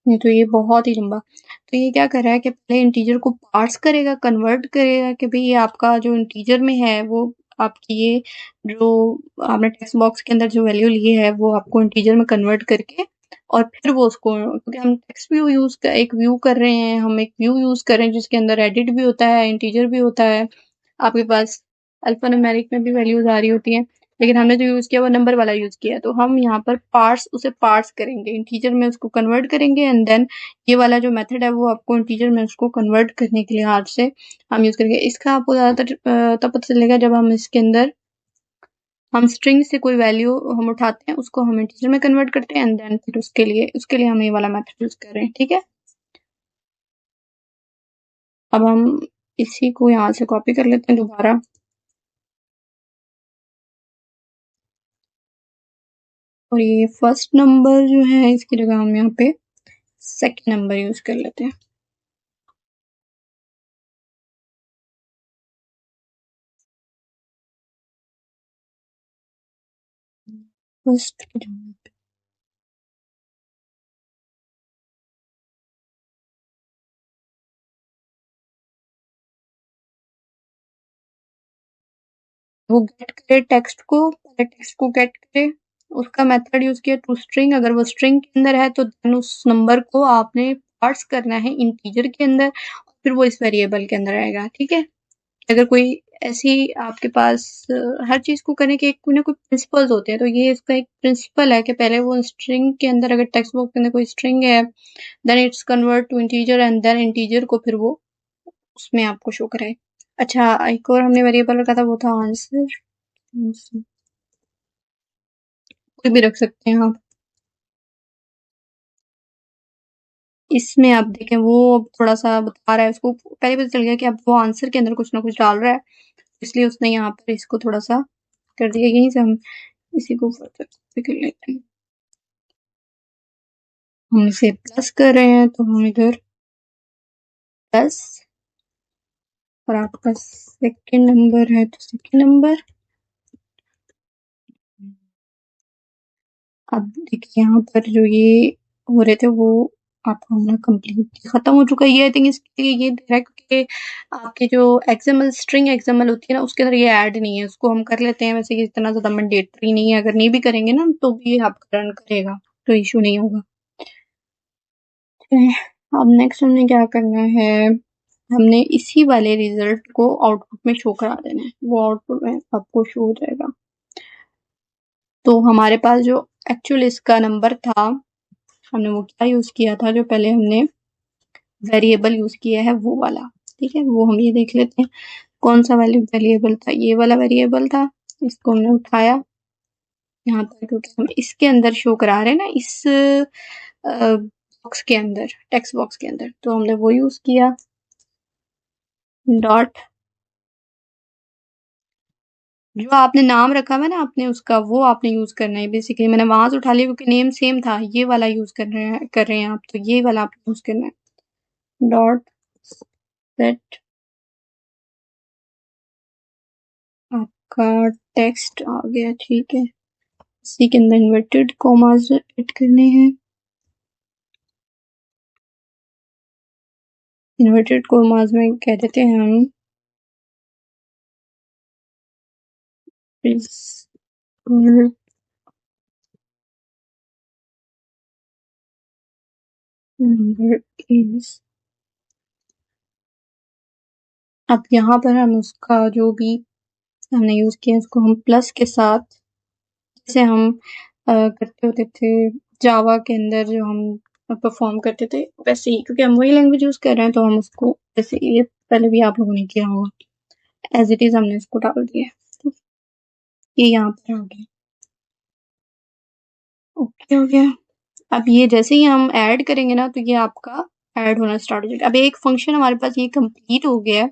नहीं तो ये बहुत ही लंबा। तो ये क्या कर रहा है कि पहले इंटीजर को पार्स करेगा, कन्वर्ट करेगा कि भाई ये आपका जो इंटीजर में है वो आपकी ये जो आपने टेक्स्ट बॉक्स के अंदर जो वैल्यू ली है वो आपको इंटीजर में कन्वर्ट करके, और फिर वो उसको, क्योंकि हम टेक्स्ट व्यू एक व्यू कर रहे हैं, हम एक व्यू यूज कर रहे हैं जिसके अंदर एडिट भी होता है, इंटीजर भी होता है, आपके पास अल्फा न्यूमेरिक में भी वैल्यूज आ रही होती हैं, लेकिन हमने जो यूज़ किया वो नंबर वाला यूज़ किया। तो हम यहाँ पर पार्स करेंगे, इंटीजर में उसको कन्वर्ट करेंगे एंड देन ये वाला जो मेथड है वो आपको इंटीजर में उसको कन्वर्ट करने के लिए आज से हम यूज़ करेंगे। इसका आपको ज़्यादातर तब पता चलेगा जब हम इसके अंदर हम स्ट्रिंग से कोई वैल्यू हम उठाते हैं, उसको हम इंटीजर में कन्वर्ट करते हैं एंड देन फिर उसके लिए हम ये वाला मेथड यूज़ कर रहे हैं, ठीक है? अब हम इसी को यहाँ से कॉपी कर लेते हैं दोबारा। और ये फर्स्ट नंबर जो है इसकी जगह हम यहाँ पे सेकंड नंबर यूज कर लेते हैं। फर्स्ट वो गेट करे टेक्स्ट को, पहले टेक्स्ट को गेट करे, उसका मेथड यूज किया टू स्ट्रिंग। अगर वो स्ट्रिंग के अंदर है तो देन उस नंबर को आपने पार्स करना है इंटीजर के अंदर और फिर वो इस वेरिएबल के अंदर आएगा, ठीक है? अगर कोई ऐसी आपके पास हर चीज को करने के कोई ना कोई प्रिंसिपल्स होते हैं, तो ये इसका एक प्रिंसिपल है कि पहले वो स्ट्रिंग के अंदर अगर टेक्स्ट बॉक्स के अंदर कोई स्ट्रिंग है then it's convert to integer and then integer को फिर वो उसमें आपको शो कराए। अच्छा, एक और हमने वेरिएबल रखा था वो था आंसर। कोई भी रख सकते हैं आप। इसमें आप देखें वो अब थोड़ा सा बता रहा है, उसको पहले पता चल गया कि अब वो आंसर के अंदर कुछ ना कुछ डाल रहा है, इसलिए उसने यहाँ पर इसको थोड़ा सा कर दिया। यहीं से हम इसी को फर्दर कर लेते हैं। हम इसे प्लस कर रहे हैं तो हम इधर प्लस, और आपका सेकंड नंबर है तो सेकंड नंबर। अब देखिए यहाँ पर जो ये हो रहे थे वो आपका होना कंप्लीट खत्म हो चुका है। ये आई थिंक इसके लिए ये दे रहा है क्योंकि आपके जो एक्सएमएल स्ट्रिंग एक्सएमएल होती है ना उसके अंदर ये ऐड नहीं है, उसको हम कर लेते हैं। वैसे ये इतना ज्यादा मैंडेटरी नहीं है, अगर नहीं भी करेंगे ना तो भी आपका रन करेगा, तो इशू नहीं होगा। अब नेक्स्ट हमने क्या करना है, हमने इसी वाले रिजल्ट को आउटपुट में शो करा देना है, वो आउटपुट में आपको शो हो जाएगा। तो हमारे पास जो एक्चुअल इसका नंबर था, हमने वो क्या यूज किया था, जो पहले हमने वेरिएबल यूज किया है वो वाला, ठीक है? वो हम ये देख लेते हैं कौन सा वैल्यू वेरिएबल था। ये वाला वेरिएबल था, इसको हमने उठाया यहाँ पर क्योंकि हम इसके अंदर शो करा रहे हैं ना, इस बॉक्स के अंदर, टेक्स्ट बॉक्स के अंदर, तो हमने वो यूज किया डॉट। जो आपने नाम रखा हुआ है ना आपने उसका, वो आपने यूज करना है। बेसिकली मैंने वहां से उठा लिया क्योंकि नेम सेम था, ये वाला यूज कर रहे हैं आप, तो ये वाला आप यूज करना है। डॉट सेट आपका टेक्स्ट आ गया, ठीक है? इसी के अंदर इन्वर्टेड कॉमास ऐड करने हैं। इन्वर्टेड कॉमास में कह देते हैं हम इस नंबर इज। अब यहाँ पर हम उसका जो भी हमने यूज किया उसको हम प्लस के साथ, जैसे हम करते होते थे जावा के अंदर जो हम परफॉर्म करते थे वैसे ही, क्योंकि हम वही लैंग्वेज यूज कर रहे हैं तो हम उसको वैसे, ये पहले भी आप लोगों ने किया होगा, एज इट इज हमने इसको डाल दिया है। तो ये यहाँ पर आ गया, ओके हो गया। अब ये जैसे ही हम ऐड करेंगे ना तो ये आपका ऐड होना स्टार्ट हो जाएगा। अब एक फंक्शन हमारे पास ये कंप्लीट हो गया है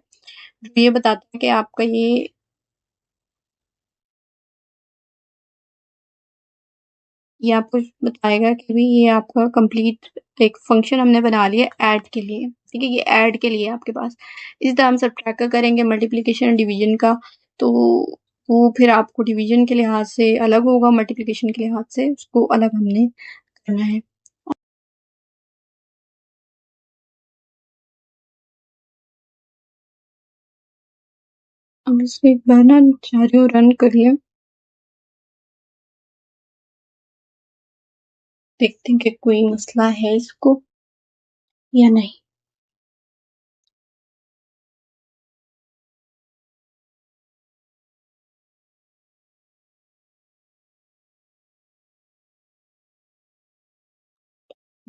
जो ये बताता है कि आपका ये आपको बताएगा कि भी ये आपका कंप्लीट एक फंक्शन हमने बना लिया ऐड के लिए, ठीक है? ये ऐड के लिए आपके पास इस तरह हम सब्ट्रैक्ट करेंगे मल्टीप्लिकेशन डिवीजन का, तो वो फिर आपको डिवीजन के लिहाज से अलग होगा, मल्टीप्लिकेशन के लिहाज से उसको अलग हमने करना है। अब इसे एक बार ना चाह रही हूँ रन कर लिया, देखते हैं कि कोई मसला है इसको या नहीं।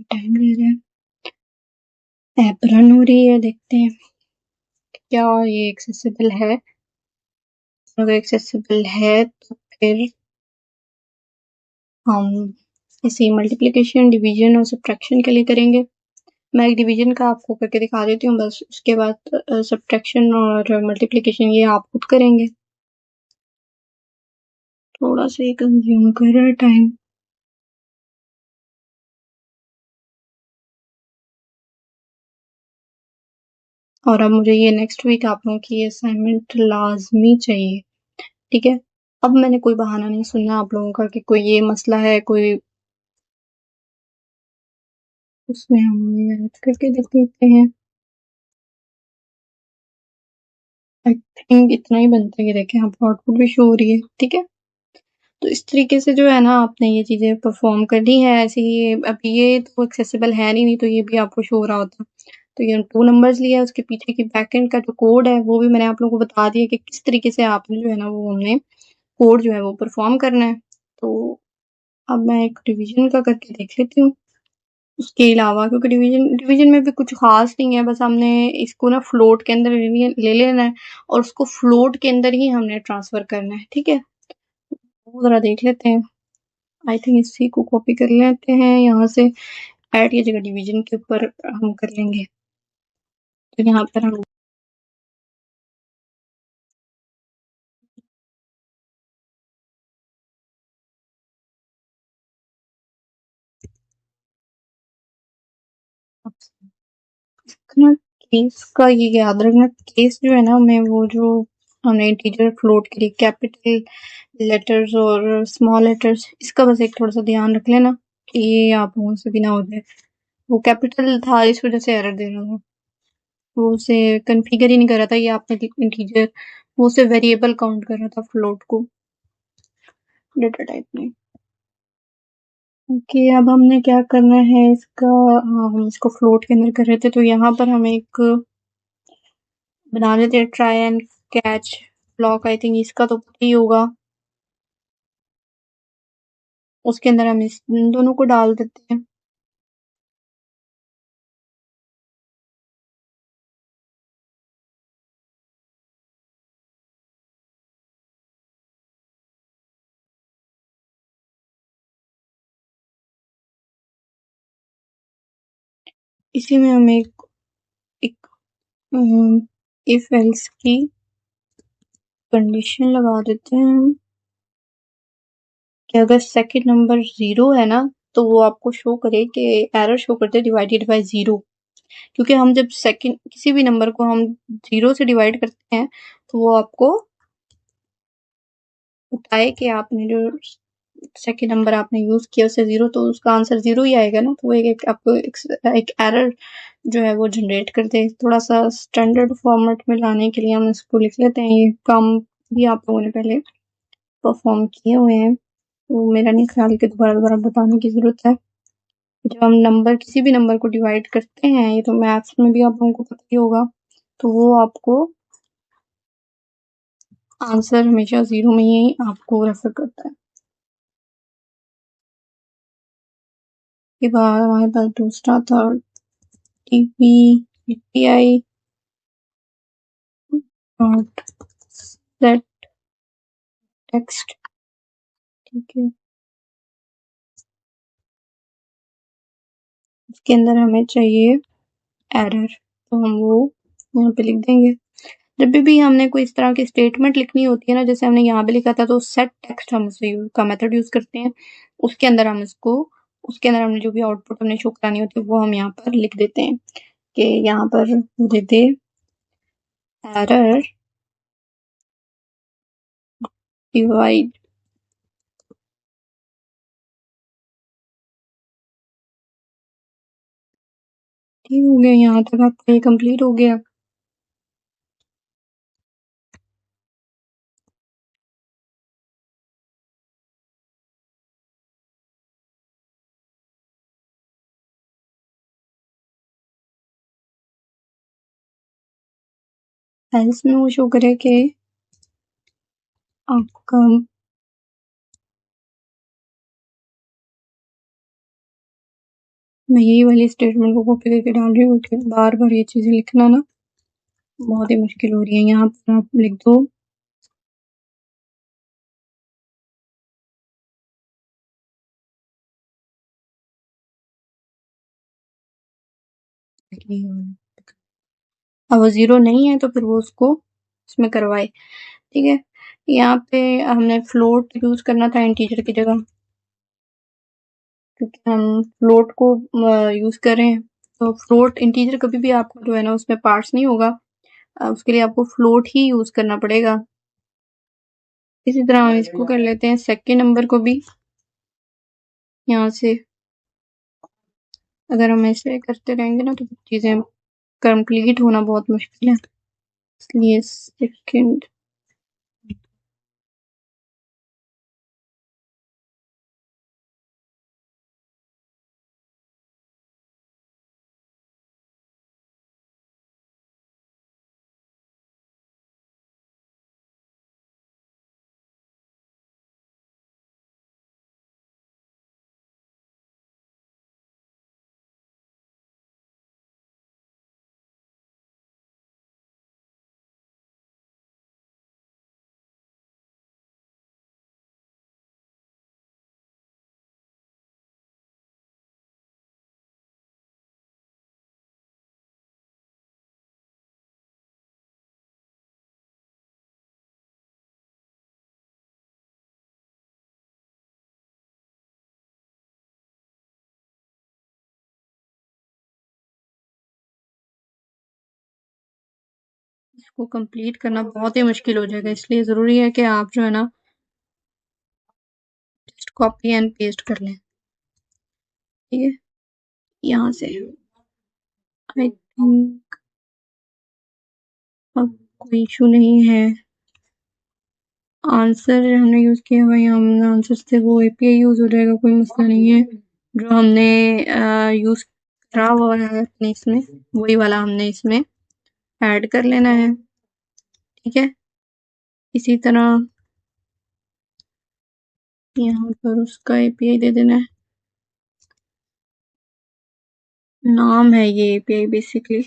टाइम ले रहा है, ऐप रन हो रही है, देखते हैं क्या ये एक्सेसिबल है। अगर एक्सेसिबल है तो फिर हम इसे मल्टीप्लिकेशन, डिवीजन और सब्ट्रैक्शन के लिए करेंगे। मैं एक डिवीजन का आपको करके दिखा देती हूँ बस, उसके बाद सब्ट्रैक्शन और मल्टीप्लिकेशन ये आप खुद करेंगे। थोड़ा सा ये कंज्यूम कर रहा है टाइम। और अब मुझे ये नेक्स्ट वीक आप लोगों की असाइनमेंट लाजमी चाहिए, ठीक है। अब मैंने कोई बहाना नहीं सुनना आप लोगों का कि कोई ये मसला है, कोई उसमें हम ये ऐड करके देख लेते हैं। आई थिंक इतना ही बनता है। ये देखें आप आउटपुट भी शो हो रही है, ठीक है। तो इस तरीके से जो है ना आपने ये चीजें परफॉर्म करनी है। ऐसे ही अभी ये तो एक्सेसिबल है नहीं तो ये भी आपको शो हो रहा होता। तो ये 2 नंबर्स लिया है, उसके पीछे की बैकएंड का जो कोड है वो भी मैंने आप लोगों को बता दिया कि किस तरीके से आपने जो है ना वो हमने कोड जो है वो परफॉर्म करना है। तो अब मैं एक डिवीजन का करके देख लेती हूँ। उसके अलावा क्योंकि डिवीजन डिवीजन में भी कुछ खास नहीं है, बस हमने इसको ना फ्लोट के अंदर ले लेना है और उसको फ्लोट के अंदर ही हमने ट्रांसफर करना है, ठीक है। वो जरा देख लेते हैं। आई थिंक इसी को कॉपी कर लेते हैं यहाँ से, ऐड की जगह डिवीजन के ऊपर हम कर लेंगे। तो यहाँ पर हम रखना केस का ये याद रखना, केस जो है ना हमें वो जो हमने इंटीजर फ्लोट के लिए कैपिटल लेटर्स और स्मॉल लेटर्स, इसका बस एक थोड़ा सा ध्यान रख लेना कि ये आप लोगों से भी ना हो जाए। वो कैपिटल था इस वजह से एरर दे रहा था, वो उसे कन्फिगर ही नहीं कर रहा था ये आपने इंटीजर, वो उसे वेरिएबल काउंट कर रहा था फ्लोट को, डेटा टाइप में। ओके अब हमने क्या करना है इसका, हम इसको फ्लोट के अंदर कर रहे थे तो यहाँ पर हम एक बना लेते हैं try and catch block. I think इसका तो पता ही होगा, उसके अंदर हम इस इन दोनों को डाल देते हैं। इसी में हम एक इफ एल्स की कंडीशन लगा देते हैं कि अगर सेकंड नंबर 0 है ना तो वो आपको शो करे कि एरर शो करते हैं डिवाइडेड बाय 0। क्योंकि हम जब सेकंड किसी भी नंबर को हम 0 से डिवाइड करते हैं तो वो आपको बताए कि आपने जो सेकंड नंबर आपने यूज किया उससे 0, तो उसका आंसर 0 ही आएगा ना। तो वो आपको एक एरर जो है वो जनरेट कर दे। थोड़ा सा स्टैंडर्ड फॉर्मेट में लाने के लिए हम इसको लिख लेते हैं। ये काम भी आप लोगों ने पहले परफॉर्म किए हुए हैं तो मेरा नहीं ख्याल कि दोबारा दोबारा बताने की जरूरत है। जब हम नंबर किसी भी नंबर को डिवाइड करते हैं, ये तो मैथ्स में भी आप लोगों को पता ही होगा, तो वो आपको आंसर हमेशा 0 में ही आपको रेफर करता है। के बाद हमारे पास दूसरा था TP PTI dot set text, ठीक है। इसके अंदर हमें चाहिए एरर, तो हम वो यहाँ पे लिख देंगे। जब भी हमने कोई इस तरह की स्टेटमेंट लिखनी होती है ना, जैसे हमने यहाँ पे लिखा था, तो सेट टेक्स्ट हम उसे का मेथड यूज करते हैं। उसके अंदर हम इसको, उसके अंदर हमने जो भी आउटपुट हमने शो करानी होती है वो हम यहाँ पर लिख देते हैं कि यहाँ पर दे दे एरर डिवाइड। ठीक हो गया, यहाँ तक आपका ये कंप्लीट हो गया। एल्स में वो शो करे कि आपका मैं यही वाली स्टेटमेंट को कॉपी करके डाल रही हूँ क्योंकि बार-बार ये चीज़ें लिखना ना बहुत ही मुश्किल हो रही है। यहाँ पर आप लिख दो अब वो 0 नहीं है तो फिर वो उसको उसमें करवाए, ठीक है? यहाँ पे हमने फ्लोट यूज़ करना था इंटीजर की जगह, क्योंकि हम फ्लोट को यूज़ कर रहे हैं, तो फ्लोट इंटीजर कभी भी आपको जो है ना उसमें पार्ट्स नहीं होगा, उसके लिए आपको फ्लोट ही यूज़ करना पड़ेगा। इसी तरह हम इसको कर लेते हैं सेकंड नंबर को भी यहाँ से। अगर हम ऐसे करते रहेंगे ना तो चीज़ें कंप्लीट होना बहुत मुश्किल है, इसलिए सेकंड इसको कंप्लीट करना बहुत ही मुश्किल हो जाएगा, इसलिए ज़रूरी है कि आप जो है ना जस्ट कॉपी एंड पेस्ट कर लें, ठीक है? यहाँ से आई थिंक अब कोई इशू नहीं है। आंसर हमने यूज़ किया हुआ है, हमने आंसर से वो एपीआई यूज़ हो जाएगा, कोई मसला नहीं है। जो हमने यूज़ करा हुआ है अपने इसमें, वही वाला हमने इसमें ऐड कर लेना है, ठीक है? इसी तरह यहाँ पर उसका एपीआई दे देना है, नाम है ये एपीआई बेसिकली।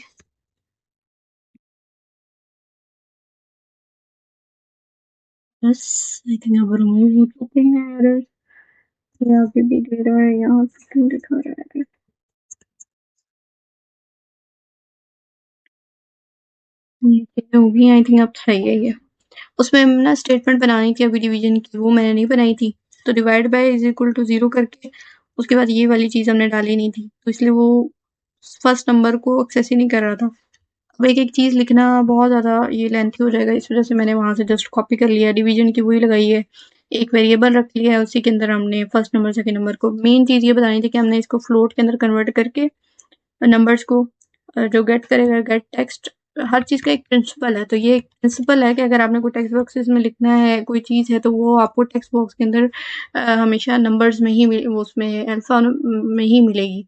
बस आई थिंक अब रिमूव हो चुके हैं एरर, यहाँ पे भी दे रहा है, यहाँ पे क्यों दिखा रहा है? ये चीज़ें हो गई, आई थिंक अब सही है ये। उसमें ना स्टेटमेंट बनानी थी अभी डिवीजन की, वो मैंने नहीं बनाई थी, तो divide by is equal to 0 करके उसके बाद ये वाली चीज़ हमने डाली नहीं थी, तो इसलिए वो फर्स्ट नंबर को एक्सेस ही नहीं कर रहा था। अब एक-एक चीज़ लिखना बहुत ज़्यादा ये लेंथी हो जाएगा, इस वज़ह से मैंने वहाँ से जस्ट कॉपी कर लिया, डिवीजन की वही लगाई है। एक वेरिएबल रख लिया है, उसी के अंदर हमने फर्स्ट नंबर, सेकंड नंबर को मेन चीज़ ये बतानी थी कि हमने इसको फ्लोट के अंदर कन्वर्ट करके नंबर्स को जो गेट करेगा गेट टेक्स्ट, हर चीज़ का एक प्रिंसिपल है, तो ये एक प्रिंसिपल है कि अगर आपने कोई टेक्स्ट बॉक्सेस में लिखना है कोई चीज़ है तो वो आपको टेक्स्ट बॉक्स के अंदर हमेशा नंबर्स में ही वो उसमें अल्फा में ही मिलेगी,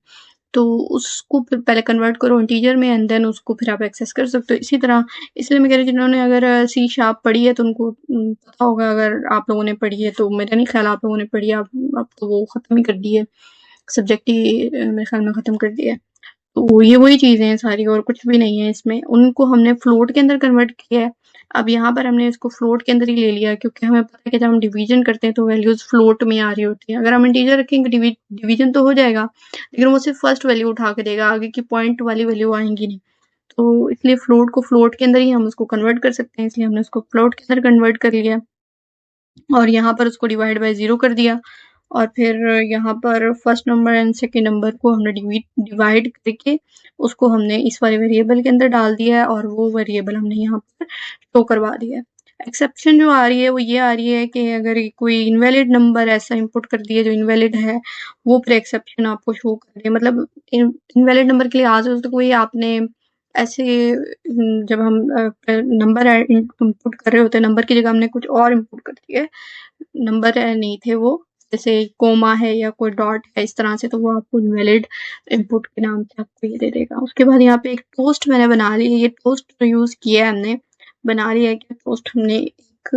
तो उसको फिर पहले कन्वर्ट करो इंटीजर में एंड देन उसको फिर आप एक्सेस कर सकते हो। इसी तरह इसलिए मैं कह रही हूँ जिन्होंने अगर सी शार्प पढ़ी है तो उनको पता होगा, अगर आप लोगों ने पढ़ी है तो मेरा नहीं ख्याल आप लोगों ने पढ़ी है, आप तो वो ख़त्म ही कर दी है, सब्जेक्ट ही मेरे ख्याल में ख़त्म कर दिया है। तो ये वही चीज़ें हैं सारी और कुछ भी नहीं है इसमें। उनको हमने फ्लोट के अंदर कन्वर्ट किया है। अब यहाँ पर हमने इसको फ्लोट के अंदर ही ले लिया है क्योंकि हमें पता है कि जब हम डिवीज़न करते हैं तो वैल्यूज़ फ्लोट में आ रही होती हैं। अगर हम इंटीजर रखेंगे डिवीज़न तो हो जाएगा, लेकिन वो सिर्फ़ फर्स्ट वैल्यू उठा के देगा, आगे की पॉइंट वाली वैल्यू आएँगी नहीं। तो इसलिए फ्लोट को फ्लोट के अंदर ही हम उसको कन्वर्ट कर सकते हैं, इसलिए हमने उसको फ्लोट के अंदर कन्वर्ट कर लिया और यहाँ पर उसको डिवाइड बाय 0 कर दिया और फिर यहाँ पर first number and second number को हमने डिवाइड करके उसको हमने इस वाले वेरिएबल के अंदर डाल दिया है और वो वेरिएबल हमने यहाँ पर शो करवा दिया है। एक्सेप्शन जो आ रही है वो ये आ रही है कि अगर कोई इनवैलिड नंबर ऐसा इंपुट कर दिया जो इनवैलिड है, वो फिर एक्सेप्शन आपको शो कर दे, मतलब इनवैलिड नंबर के लिए आज तो कोई आपने ऐसे जब हम नंबर इनपुट कर रहे होते हैं, नंबर की जगह हमने कुछ और इनपुट कर दिया है, नंबर नहीं थे वो, जैसे कोमा है या कोई डॉट है इस तरह से, तो वो आपको इनवैलिड इनपुट के नाम से आपको ये दे देगा। उसके बाद यहाँ पे एक टोस्ट मैंने बना ली है, ये टोस्ट यूज़ किया है हमने, बना लिया है कि टोस्ट हमने एक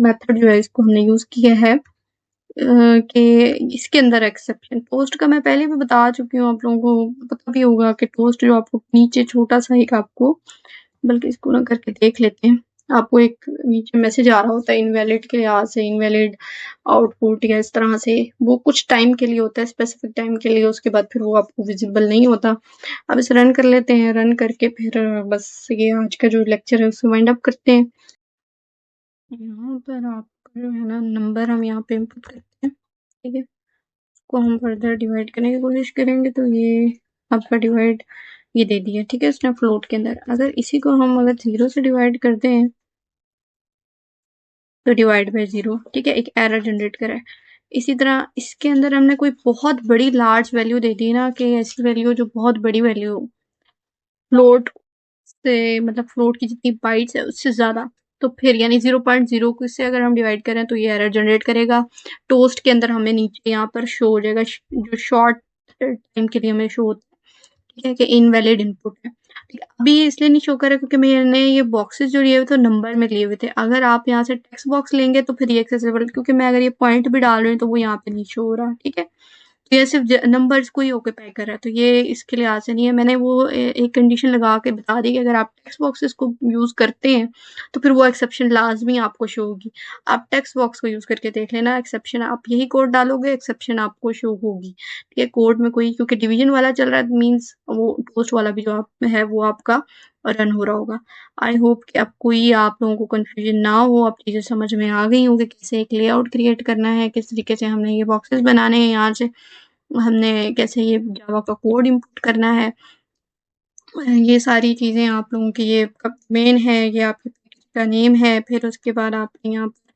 मेथड जो है इसको हमने यूज़ किया है कि इसके अंदर एक्सेप्शन टोस्ट का मैं पहले भी बता चुकी हूँ, आप लोगों को पता भी होगा कि टोस्ट जो आपको नीचे छोटा-सा एक आपको, बल्कि इसको ना करके देख लेते हैं। आपको एक नीचे मैसेज आ रहा होता है इनवैलिड के लिहाज से, इनवैलिड आउटपुट या इस तरह से, वो कुछ टाइम के लिए होता है, स्पेसिफिक टाइम के लिए, उसके बाद फिर वो आपको विजिबल नहीं होता। अब इसे रन कर लेते हैं, रन करके फिर बस ये आज का जो लेक्चर है उसे वाइंड अप करते हैं। यहाँ पर आपका जो है ना नंबर हम यहाँ पे इनपुट करते हैं, ठीक है। इसको हम फर्दर डिवाइड करने की कोशिश करेंगे तो ये आपका डिवाइड ये दे दिया, ठीक है, इसने फ्लोट के अंदर। अगर इसी को हम अगर 0 से डिवाइड करते हैं तो डिवाइड बाय 0, ठीक है, एक एरर जनरेट करा है। इसी तरह इसके अंदर हमने कोई बहुत बड़ी लार्ज वैल्यू दे दी ना, कि ऐसी वैल्यू जो बहुत बड़ी वैल्यू हो, फ्लोट से मतलब फ्लोट की जितनी बाइट्स है उससे ज़्यादा, तो फिर यानी 0.0 को इससे अगर हम डिवाइड करें तो ये एरर जनरेट करेगा। टोस्ट के अंदर हमें नीचे यहाँ पर शो हो जाएगा, जो शॉर्ट टाइम के लिए हमें शो होता है, ठीक है, कि इनवैलिड इनपुट है। ठीक है, अभी इसलिए नहीं शो कर रहा क्योंकि मैंने ये बॉक्सेस जो लिए हुए थे नंबर में लिए हुए थे। अगर आप यहाँ से टेक्स्ट बॉक्स लेंगे तो फिर ये एक्सेसिबल, क्योंकि मैं अगर ये पॉइंट भी डाल रही हूँ तो वो यहाँ पे नहीं शो हो रहा, ठीक है। तो ये सिर्फ नंबर्स को ही ऑक्यूपाई कर रहा है, तो ये इसके लिहाज से नहीं है। मैंने वो एक कंडीशन लगा के बता दी कि अगर आप टेक्स्ट बॉक्सेस को यूज करते हैं तो फिर वो एक्सेप्शन लाजमी आपको शो होगी। आप टेक्स्ट बॉक्स को यूज करके देख लेना, एक्सेप्शन आप यही कोड डालोगे, एक्सेप्शन आपको शो होगी, ठीक है। कोड में कोई क्योंकि डिवीजन वाला चल रहा है, मीन्स वो टोस्ट वाला भी जो आप है वो आपका रन हो रहा होगा। आई होप कि अब कोई आप लोगों को कंफ्यूजन ना हो, आप चीज़ें समझ में आ गई होंगी, कैसे एक लेआउट क्रिएट करना है, किस तरीके से हमने ये बॉक्सेस बनाने हैं, यहाँ से हमने कैसे ये जावा का कोड इम्पोर्ट करना है। ये सारी चीज़ें आप लोगों की ये मेन है, ये आपके पैकेज का नेम है। फिर उसके बाद आपके यहाँ पर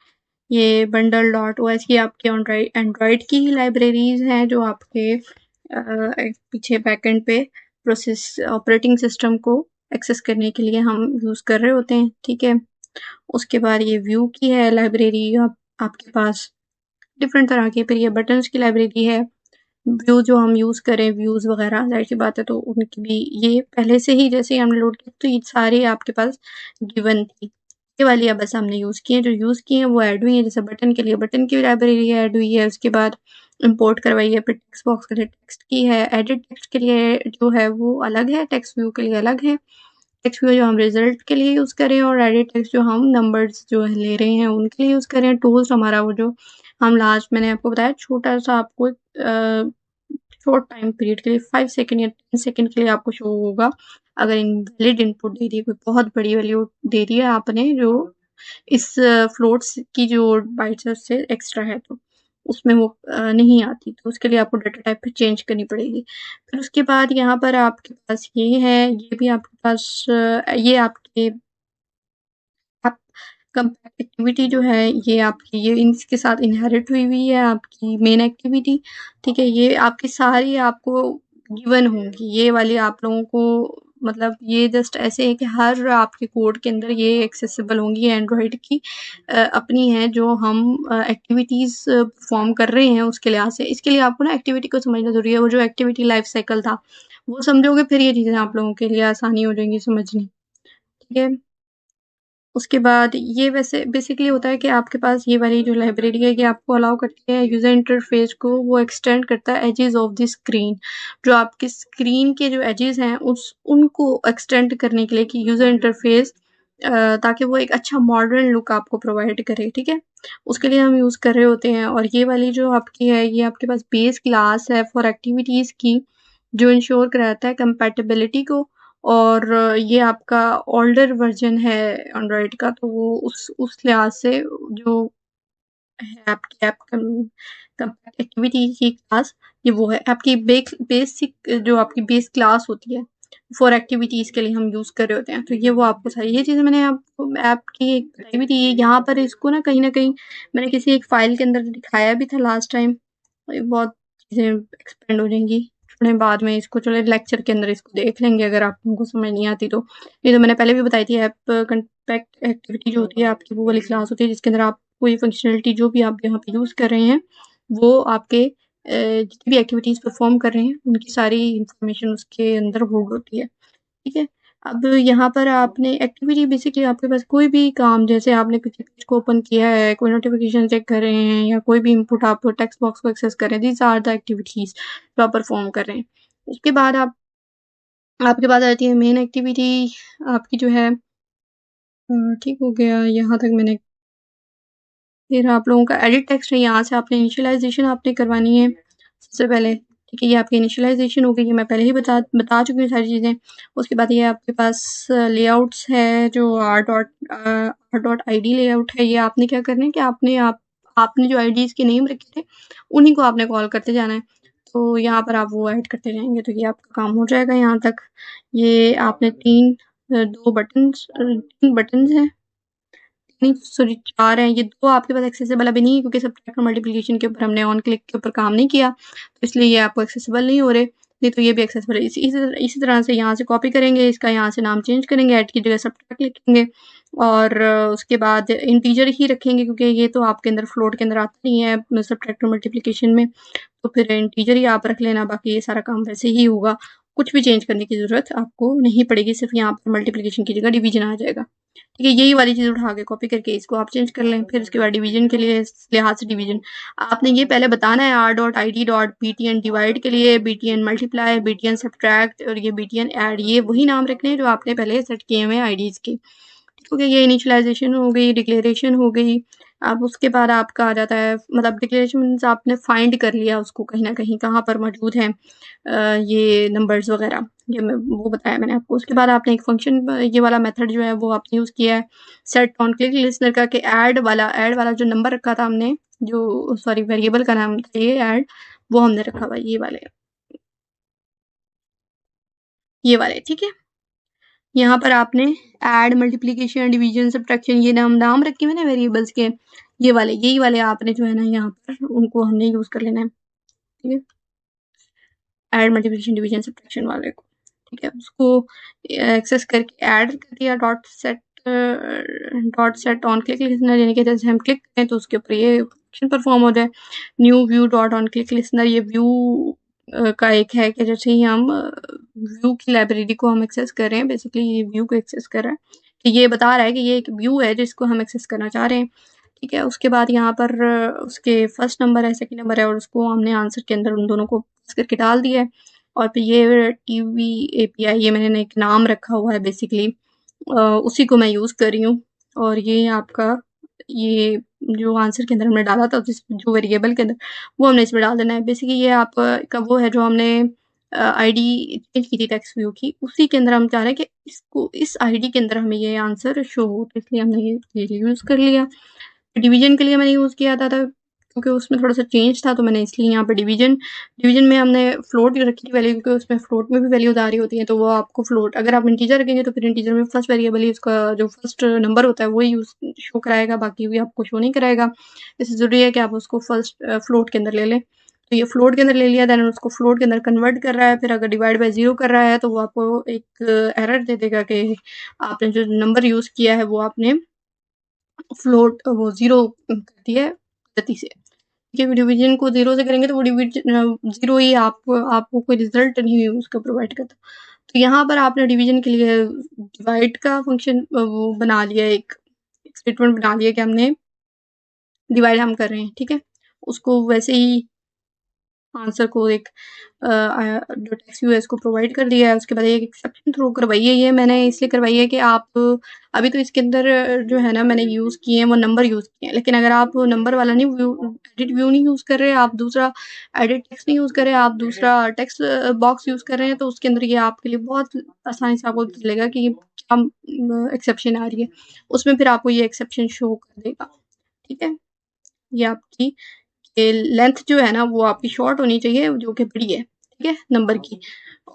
ये बंडल डॉट ओएस की आपके एंड्रॉयड की ही लाइब्रेरीज हैं जो आपके पीछे बैकएंड पे प्रोसेस ऑपरेटिंग सिस्टम को एक्सेस करने के लिए हम यूज़ कर रहे होते हैं, ठीक है। उसके बाद ये व्यू की है लाइब्रेरी, आपके पास डिफरेंट तरह की। फिर ये बटन्स की लाइब्रेरी है, व्यू जो हम यूज़ करें व्यूज़ वगैरह, ज़ाहिर सी बात है तो उनकी भी ये पहले से ही जैसे ही हमने लोड किया तो ये सारी आपके पास गिवन थी। ये वाली अब बस हमने यूज़ की है, जो यूज़ की हैं वो ऐड हुई हैं। जैसे बटन के लिए बटन की लाइब्रेरी ऐड हुई है, उसके बाद इम्पोर्ट करवाई है। फिर टेक्स्ट बॉक्स के लिए टेक्स्ट की है, एडिट टेक्स्ट के लिए जो है वो अलग है, टेक्स्ट व्यू के लिए अलग है। टेक्स्ट व्यू जो हम रिजल्ट के लिए यूज़ करें और एडिट टेक्स्ट जो हम नंबर्स जो है ले रहे हैं उनके लिए यूज़ करें। टूल्स हमारा वो जो हम लास्ट मैंने आपको बताया छोटा सा आपको शॉर्ट टाइम पीरियड के लिए 5 सेकंड या 10 सेकंड के लिए आपको शो होगा। अगर इनवैलिड इनपुट दे दी है, कोई बहुत बड़ी वैल्यू दे दी है आपने जो इस फ्लोट्स की जो बाइट्स है उससे एक्स्ट्रा है, तो उसमें वो नहीं आती, तो उसके लिए आपको डाटा टाइप पे चेंज करनी पड़ेगी। फिर उसके बाद यहाँ पर आपके पास ये है, ये भी आपके पास ये आपके आप कंपेट एक्टिविटी जो है ये आपकी ये इसके साथ इनहेरिट हुई है आपकी मेन एक्टिविटी, ठीक है। ये आपकी सारी आपको गिवन होंगी, ये वाली आप लोगों को मतलब ये जस्ट ऐसे है कि हर आपके कोड के अंदर ये एक्सेसिबल होंगी एंड्रॉयड की अपनी है जो हम एक्टिविटीज़ परफॉर्म कर रहे हैं उसके लिहाज से। इसके लिए आपको ना एक्टिविटी को समझना ज़रूरी है, वो जो एक्टिविटी लाइफ साइकिल था वो समझोगे फिर ये चीज़ें आप लोगों के लिए आसानी हो जाएंगी समझनी, ठीक है। उसके बाद ये वैसे बेसिकली होता है कि आपके पास ये वाली जो लाइब्रेरी है ये आपको अलाउ करती है यूज़र इंटरफेस को, वो एक्सटेंड करता है एजेस ऑफ द स्क्रीन, जो आपकी स्क्रीन के जो एजेस हैं उस उनको एक्सटेंड करने के लिए कि यूज़र इंटरफेस ताकि वो एक अच्छा मॉडर्न लुक आपको प्रोवाइड करे, ठीक है। उसके लिए हम यूज़ कर रहे होते हैं। और ये वाली जो आपकी है ये आपके पास बेस क्लास है फॉर एक्टिविटीज़ की, जो इंश्योर कराता है कंपैटिबिलिटी को। और ये आपका ओल्डर वर्जन है एंड्रॉयड का, तो वो उस लिहाज से जो है आपकी ऐप एक्टिविटी की क्लास, ये वो है आपकी बेसिक जो आपकी बेस क्लास होती है फॉर एक्टिविटीज़ के लिए हम यूज़ कर रहे होते हैं। तो ये वो आपको सारी ये चीज़ें मैंने आपको ऐप की एक बताई भी थी। यहाँ पर इसको ना कहीं मैंने किसी एक फाइल के अंदर दिखाया भी था लास्ट टाइम। बहुत चीज़ें एक्सपेंड हो जाएंगी, थोड़े बाद में इसको चलो लेक्चर के अंदर इसको देख लेंगे अगर आप लोगों को समझ नहीं आती तो। ये तो मैंने पहले भी बताई थी, ऐप कंपैक्ट एक्टिविटी जो होती है आपकी वो वाली क्लास होती है जिसके अंदर आप कोई फंक्शनलिटी जो भी आप यहाँ पे यूज़ कर रहे हैं वो आपके जितनी भी एक्टिविटीज़ परफॉर्म कर रहे हैं उनकी सारी इंफॉर्मेशन उसके अंदर होल्ड होती है, ठीक है। अब यहाँ पर आपने एक्टिविटी बेसिकली आपके पास कोई भी काम, जैसे आपने किसी पेज को ओपन किया है, कोई नोटिफिकेशन चेक कर रहे हैं या कोई भी इनपुट आप टेक्स्ट बॉक्स को एक्सेस कर रहे हैं, दीज आर द एक्टिविटीज जो आप परफॉर्म कर रहे हैं। उसके बाद आपके पास आती है मेन एक्टिविटी आपकी जो है। ठीक हो गया, यहाँ तक मैंने। फिर आप लोगों का एडिट टेक्स्ट है, यहाँ से आपने इनिशियलाइजेशन आपने करवानी है सबसे पहले। ठीक है, ये आपकी इनिशियलाइजेशन हो गई, ये मैं पहले ही बता चुकी हूँ सारी चीज़ें। उसके बाद ये आपके पास लेआउट्स है जो R.id लेआउट है। ये आपने क्या करना है कि आपने जो आईडीज़ के नेम रखे थे उन्हीं को आपने कॉल करते जाना है। तो यहाँ पर आप वो ऐड करते जाएंगे तो ये आपका काम हो जाएगा यहाँ तक। ये आपने तीन बटन्स हैं, नहीं सॉरी 4 हैं। ये 2 आपके पास एक्सेसिबल अभी नहीं है क्योंकि सब्ट्रैक्ट और मल्टीप्लिकेशन के ऊपर हमने ऑन क्लिक के ऊपर काम नहीं किया, तो इसलिए ये आपको एक्सेसिबल नहीं हो रहे। नहीं तो ये भी एक्सेसिबल है। इसी तरह से यहाँ से कॉपी करेंगे, इसका यहाँ से नाम चेंज करेंगे, ऐड की जगह सब्ट्रैक्ट लिखेंगे और उसके बाद इंटीजर ही रखेंगे क्योंकि ये तो आपके अंदर फ्लोट के अंदर आता नहीं है सब्ट्रैक्ट और मल्टीप्लिकेशन में, तो फिर इंटीजर ही आप रख लेना, बाकी ये सारा काम वैसे ही होगा। कुछ भी चेंज करने की ज़रूरत आपको नहीं पड़ेगी, सिर्फ यहाँ पर मल्टीप्लिकेशन की जगह डिवीजन आ जाएगा। ठीक है, यही वाली चीज़ उठा के कॉपी करके इसको आप चेंज कर लें। फिर उसके बाद डिवीजन के लिए इस लिहाज से डिवीजन आपने ये पहले बताना है R.id.btn डिवाइड के लिए, btn मल्टीप्लाई, btn सब्ट्रैक्ट और ये btn ऐड, ये वही नाम रखने हैं जो आपने पहले सेट किए हुए हैं आईडीज़ के। ठीक हो गया, ये इनिशियलाइजेशन हो गई, डिक्लेरेशन हो गई। अब उसके बाद आपका आ जाता है, मतलब डिक्लेरेशन मीन्स आपने फाइंड कर लिया उसको कहीं ना कहीं कहाँ पर मौजूद है ये नंबर्स वगैरह, ये वो बताया मैंने आपको। उसके बाद आपने एक फंक्शन, ये वाला मेथड जो है वो आपने यूज़ किया है सेट ऑन क्लिक लिस्नर का, कि ऐड वाला जो नंबर रखा था हमने, जो सॉरी वेरिएबल का नाम था ये ऐड, वो हमने रखा हुआ ये वाले। ठीक है, यहाँ पर आपने ऐड, मल्टीप्लिकेशन, डिवीजन, सब्ट्रैक्शन, ये नाम रखे हुए ना वेरिएबल्स के, यही वाले आपने जो है ना यहाँ पर उनको हमने यूज कर लेना है। ठीक है, ऐड, मल्टीप्लिकेशन, डिवीजन, सब्ट्रैक्शन वाले को। ठीक है, उसको एक्सेस करके ऐड कर दिया dot set on click listener, यानी कि जैसे हम क्लिक करें तो उसके ऊपर ये फंक्शन परफॉर्म हो जाए। New view dot on click listener, ये व्यू का एक है कि जैसे ही हम व्यू की लाइब्रेरी को हम एक्सेस कर रहे हैं, बेसिकली ये व्यू को एक्सेस कर रहा है, तो ये बता रहा है कि ये एक व्यू है जिसको हम एक्सेस करना चाह रहे हैं। ठीक है, उसके बाद यहाँ पर उसके फर्स्ट नंबर है, सेकंड नंबर है, और उसको हमने आंसर के अंदर उन दोनों को पास करके डाल दिया है। और फिर ये टीवी एपीआई, ये मैंने एक नाम रखा हुआ है बेसिकली, उसी को मैं यूज़ कर रही हूँ। और ये आपका ये जो आंसर के अंदर हमने डाला था जो वेरिएबल के अंदर, वो हमने इसमें डाल देना है। बेसिकली ये आपका वो है जो हमने आईडी चेंज की थी टेक्स्ट व्यू की, उसी के अंदर हम चाह रहे हैं कि इसको इस आईडी के अंदर हमें ये आंसर शो हो, तो इसलिए हमने ये यूज़ कर लिया। डिवीजन के लिए मैंने यूज़ किया था क्योंकि उसमें थोड़ा सा चेंज था, तो मैंने इसलिए यहाँ पर डिवीजन में हमने फ्लोट रखी थी वैल्यू, क्योंकि उसमें फ्लोट में भी वैल्यूज आ रही होती हैं, तो वो आपको फ्लोट, अगर आप इंटीजर रखेंगे तो फिर इंटीजर में फर्स्ट वेरिएबल ही उसका जो फर्स्ट नंबर होता है वही यूज शो कराएगा, बाकी भी आपको शो नहीं कराएगा। इससे ज़रूरी है कि आप उसको फर्स्ट फ्लोट के अंदर ले लें। तो ये फ्लोट के अंदर ले लिया, देन उसको फ्लोट के अंदर कन्वर्ट कर रहा है, फिर अगर डिवाइड बाय 0 कर रहा है तो वो आपको एक एरर दे देगा कि आपने जो नंबर यूज़ किया है वो आपने फ्लोट वो 0 कर दिया है गलती से। ठीक है, डिवीजन को 0 से करेंगे तो वो डिवीजन 0 ही आपको कोई रिजल्ट नहीं उसका प्रोवाइड करता। तो यहाँ पर आपने डिवीजन के लिए डिवाइड का फंक्शन वो बना लिया, एक स्टेटमेंट बना लिया कि हमने डिवाइड हम कर रहे हैं। ठीक है, उसको वैसे ही आंसर को एक जो टेक्स्ट व्यू है इसको प्रोवाइड कर दिया है। उसके बाद एक एक्सेप्शन थ्रो करवाई है, ये मैंने इसलिए करवाई है कि आप अभी तो इसके अंदर जो है ना मैंने यूज़ किए हैं वो नंबर यूज़ किए हैं, लेकिन अगर आप नंबर वाला नहीं एडिट व्यू नहीं यूज़ कर रहे, आप दूसरा एडिट टेक्स्ट नहीं यूज़ कर रहे, आप दूसरा टेक्स्ट बॉक्स यूज़ कर रहे हैं, तो उसके अंदर ये आपके लिए बहुत आसानी से आपको चलेगा कि क्या एक्सेप्शन आ रही है, उसमें फिर आपको ये एक्सेप्शन शो कर देगा। ठीक है, ये आपकी लेंथ जो है ना वो आपकी शॉर्ट होनी चाहिए, जो कि बड़ी है। ठीक है, नंबर की,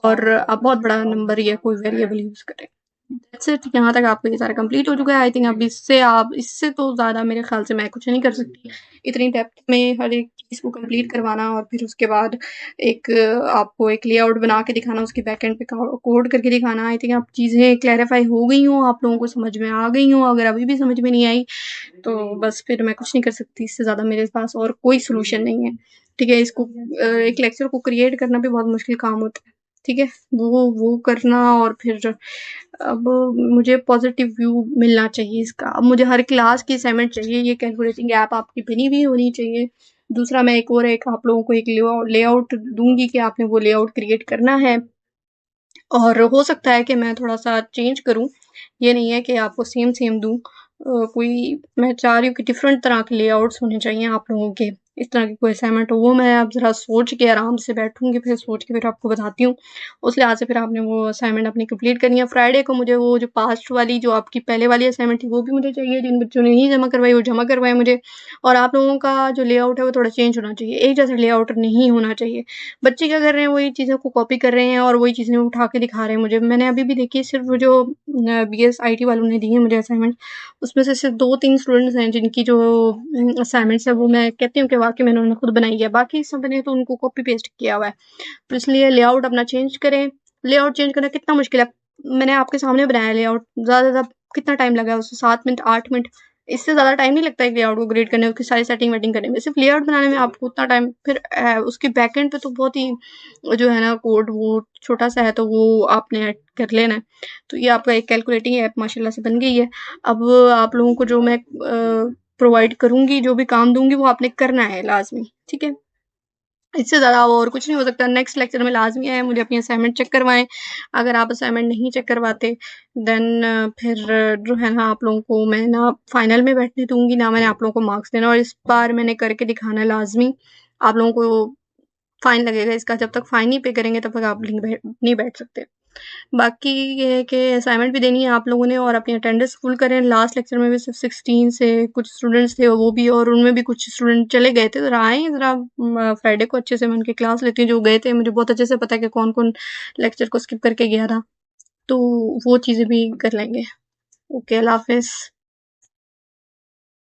और आप बहुत बड़ा नंबर या कोई वेरिएबल यूज करें। दैट्स इट, यहाँ तक आपको ये सारा कंप्लीट हो चुका है। आई थिंक अब इससे तो ज़्यादा मेरे ख्याल से मैं कुछ नहीं कर सकती, इतनी डेप्थ में हर एक चीज़ को कंप्लीट करवाना और फिर उसके बाद एक आपको एक लेआउट बना के दिखाना, उसके बैकएंड पे कोड करके दिखाना। आई थिंक आप चीज़ें क्लैरिफाई हो गई हों, आप लोगों को समझ में आ गई हों। अगर अभी भी समझ में नहीं आई तो बस फिर मैं कुछ नहीं कर सकती, इससे ज़्यादा मेरे पास और कोई सोल्यूशन नहीं है। ठीक है, इसको एक लेक्चर को क्रिएट करना भी बहुत मुश्किल काम होता है। ठीक है? वो करना, और फिर अब मुझे पॉज़िटिव व्यू मिलना चाहिए इसका। अब मुझे हर क्लास की असाइनमेंट चाहिए, ये कैलकुलेटिंग ऐप आपकी बनी हुई होनी चाहिए। दूसरा, मैं एक आप लोगों को एक लेआउट दूँगी कि आपने वो लेआउट क्रिएट करना है, और हो सकता है कि मैं थोड़ा-सा चेंज करूँ। ये नहीं है कि आपको सेम-सेम दूँ। कोई मैं चाह रही हूँ कि डिफ़रेंट तरह के लेआउट्स होने चाहिए आप लोगों के। इस तरह की कोई असाइनमेंट हो, वो मैं अब ज़रा सोच के आराम से बैठूँगी, फिर सोच के फिर आपको बताती हूँ। उस लिहाज़ से फिर आपने वो असाइनमेंट अपनी कंप्लीट करनी है। फ्राइडे को मुझे वो जो पास्ट वाली, जो आपकी पहले वाली असाइनमेंट थी, वो भी मुझे चाहिए। जिन बच्चों ने नहीं जमा करवाई, वो जमा करवाएँ मुझे। और आप लोगों का जो लेआउट है, वो थोड़ा चेंज होना चाहिए। एक जैसा लेआउट नहीं होना चाहिए। बच्चे क्या कर रहे हैं, वही चीज़ों को कॉपी कर रहे हैं और वही चीज़ें उठा के दिखा रहे हैं मुझे। मैंने अभी भी देखी, सिर्फ़ वो जो बीएस आईटी वालों ने दी है मुझे असाइनमेंट, उसमें से सिर्फ़ 2-3 स्टूडेंट्स हैं जिनकी जो असाइनमेंट्स है वो मैं कहती हूँ कि वाक़ई में उन्होंने खुद बनाई है। बाकी सब ने तो उनको कॉपी पेस्ट किया हुआ है। तो इसलिए लेआउट अपना चेंज करें। लेआउट चेंज करना कितना मुश्किल है? मैंने आपके सामने बनाया है लेआउट। ज़्यादा से ज़्यादा कितना टाइम लगा है उसे? 7 मिनट, 8 मिनट। इससे ज़्यादा टाइम नहीं लगता एक लेआउट को ग्रेड करने में, उसकी सारी सेटिंग-वेटिंग करने में। सिर्फ़ लेआउट बनाने में आपको उतना टाइम, फिर उसके बैकएंड पे तो बहुत ही जो है ना कोड, वो छोटा-सा है, तो वो आपने ऐड कर लेना है। तो ये आपका एक कैलकुलेटिंग ऐप माशाल्लाह से बन गई है। अब आप लोगों को जो मैं प्रोवाइड करूँगी, जो भी काम दूँगी, वो आपने करना है लाज़मी, ठीक है? इससे ज़्यादा और कुछ नहीं हो सकता। नेक्स्ट लेक्चर में लाज़मी है मुझे अपनी असाइनमेंट चेक करवाएँ। अगर आप असाइनमेंट नहीं चेक करवाते, देन फिर जो है ना आप लोगों को मैं ना फाइनल में बैठने दूँगी, ना मैंने आप लोगों को मार्क्स देना, और इस बार मैंने करके दिखाना है लाज़मी। आप लोगों को फ़ाइन लगेगा इसका। जब तक फ़ाइन नहीं पे करेंगे तब तक आप नहीं बैठ सकते। बाकी ये है कि असाइनमेंट भी देनी है आप लोगों ने, और अपनी अटेंडेंस फुल करें। लास्ट लेक्चर में भी सिर्फ 16 से कुछ स्टूडेंट्स थे, वो भी, और उनमें भी कुछ स्टूडेंट चले गए थे। ज़रा आएँ, ज़रा फ्राइडे को अच्छे से मैं उनकी क्लास लेती हूँ। जो गए थे मुझे बहुत अच्छे से पता है कि कौन-कौन लेक्चर को स्किप करके गया था। तो वो चीज़ें भी कर लेंगे। ओके, अल्लाह हाफ़िज़।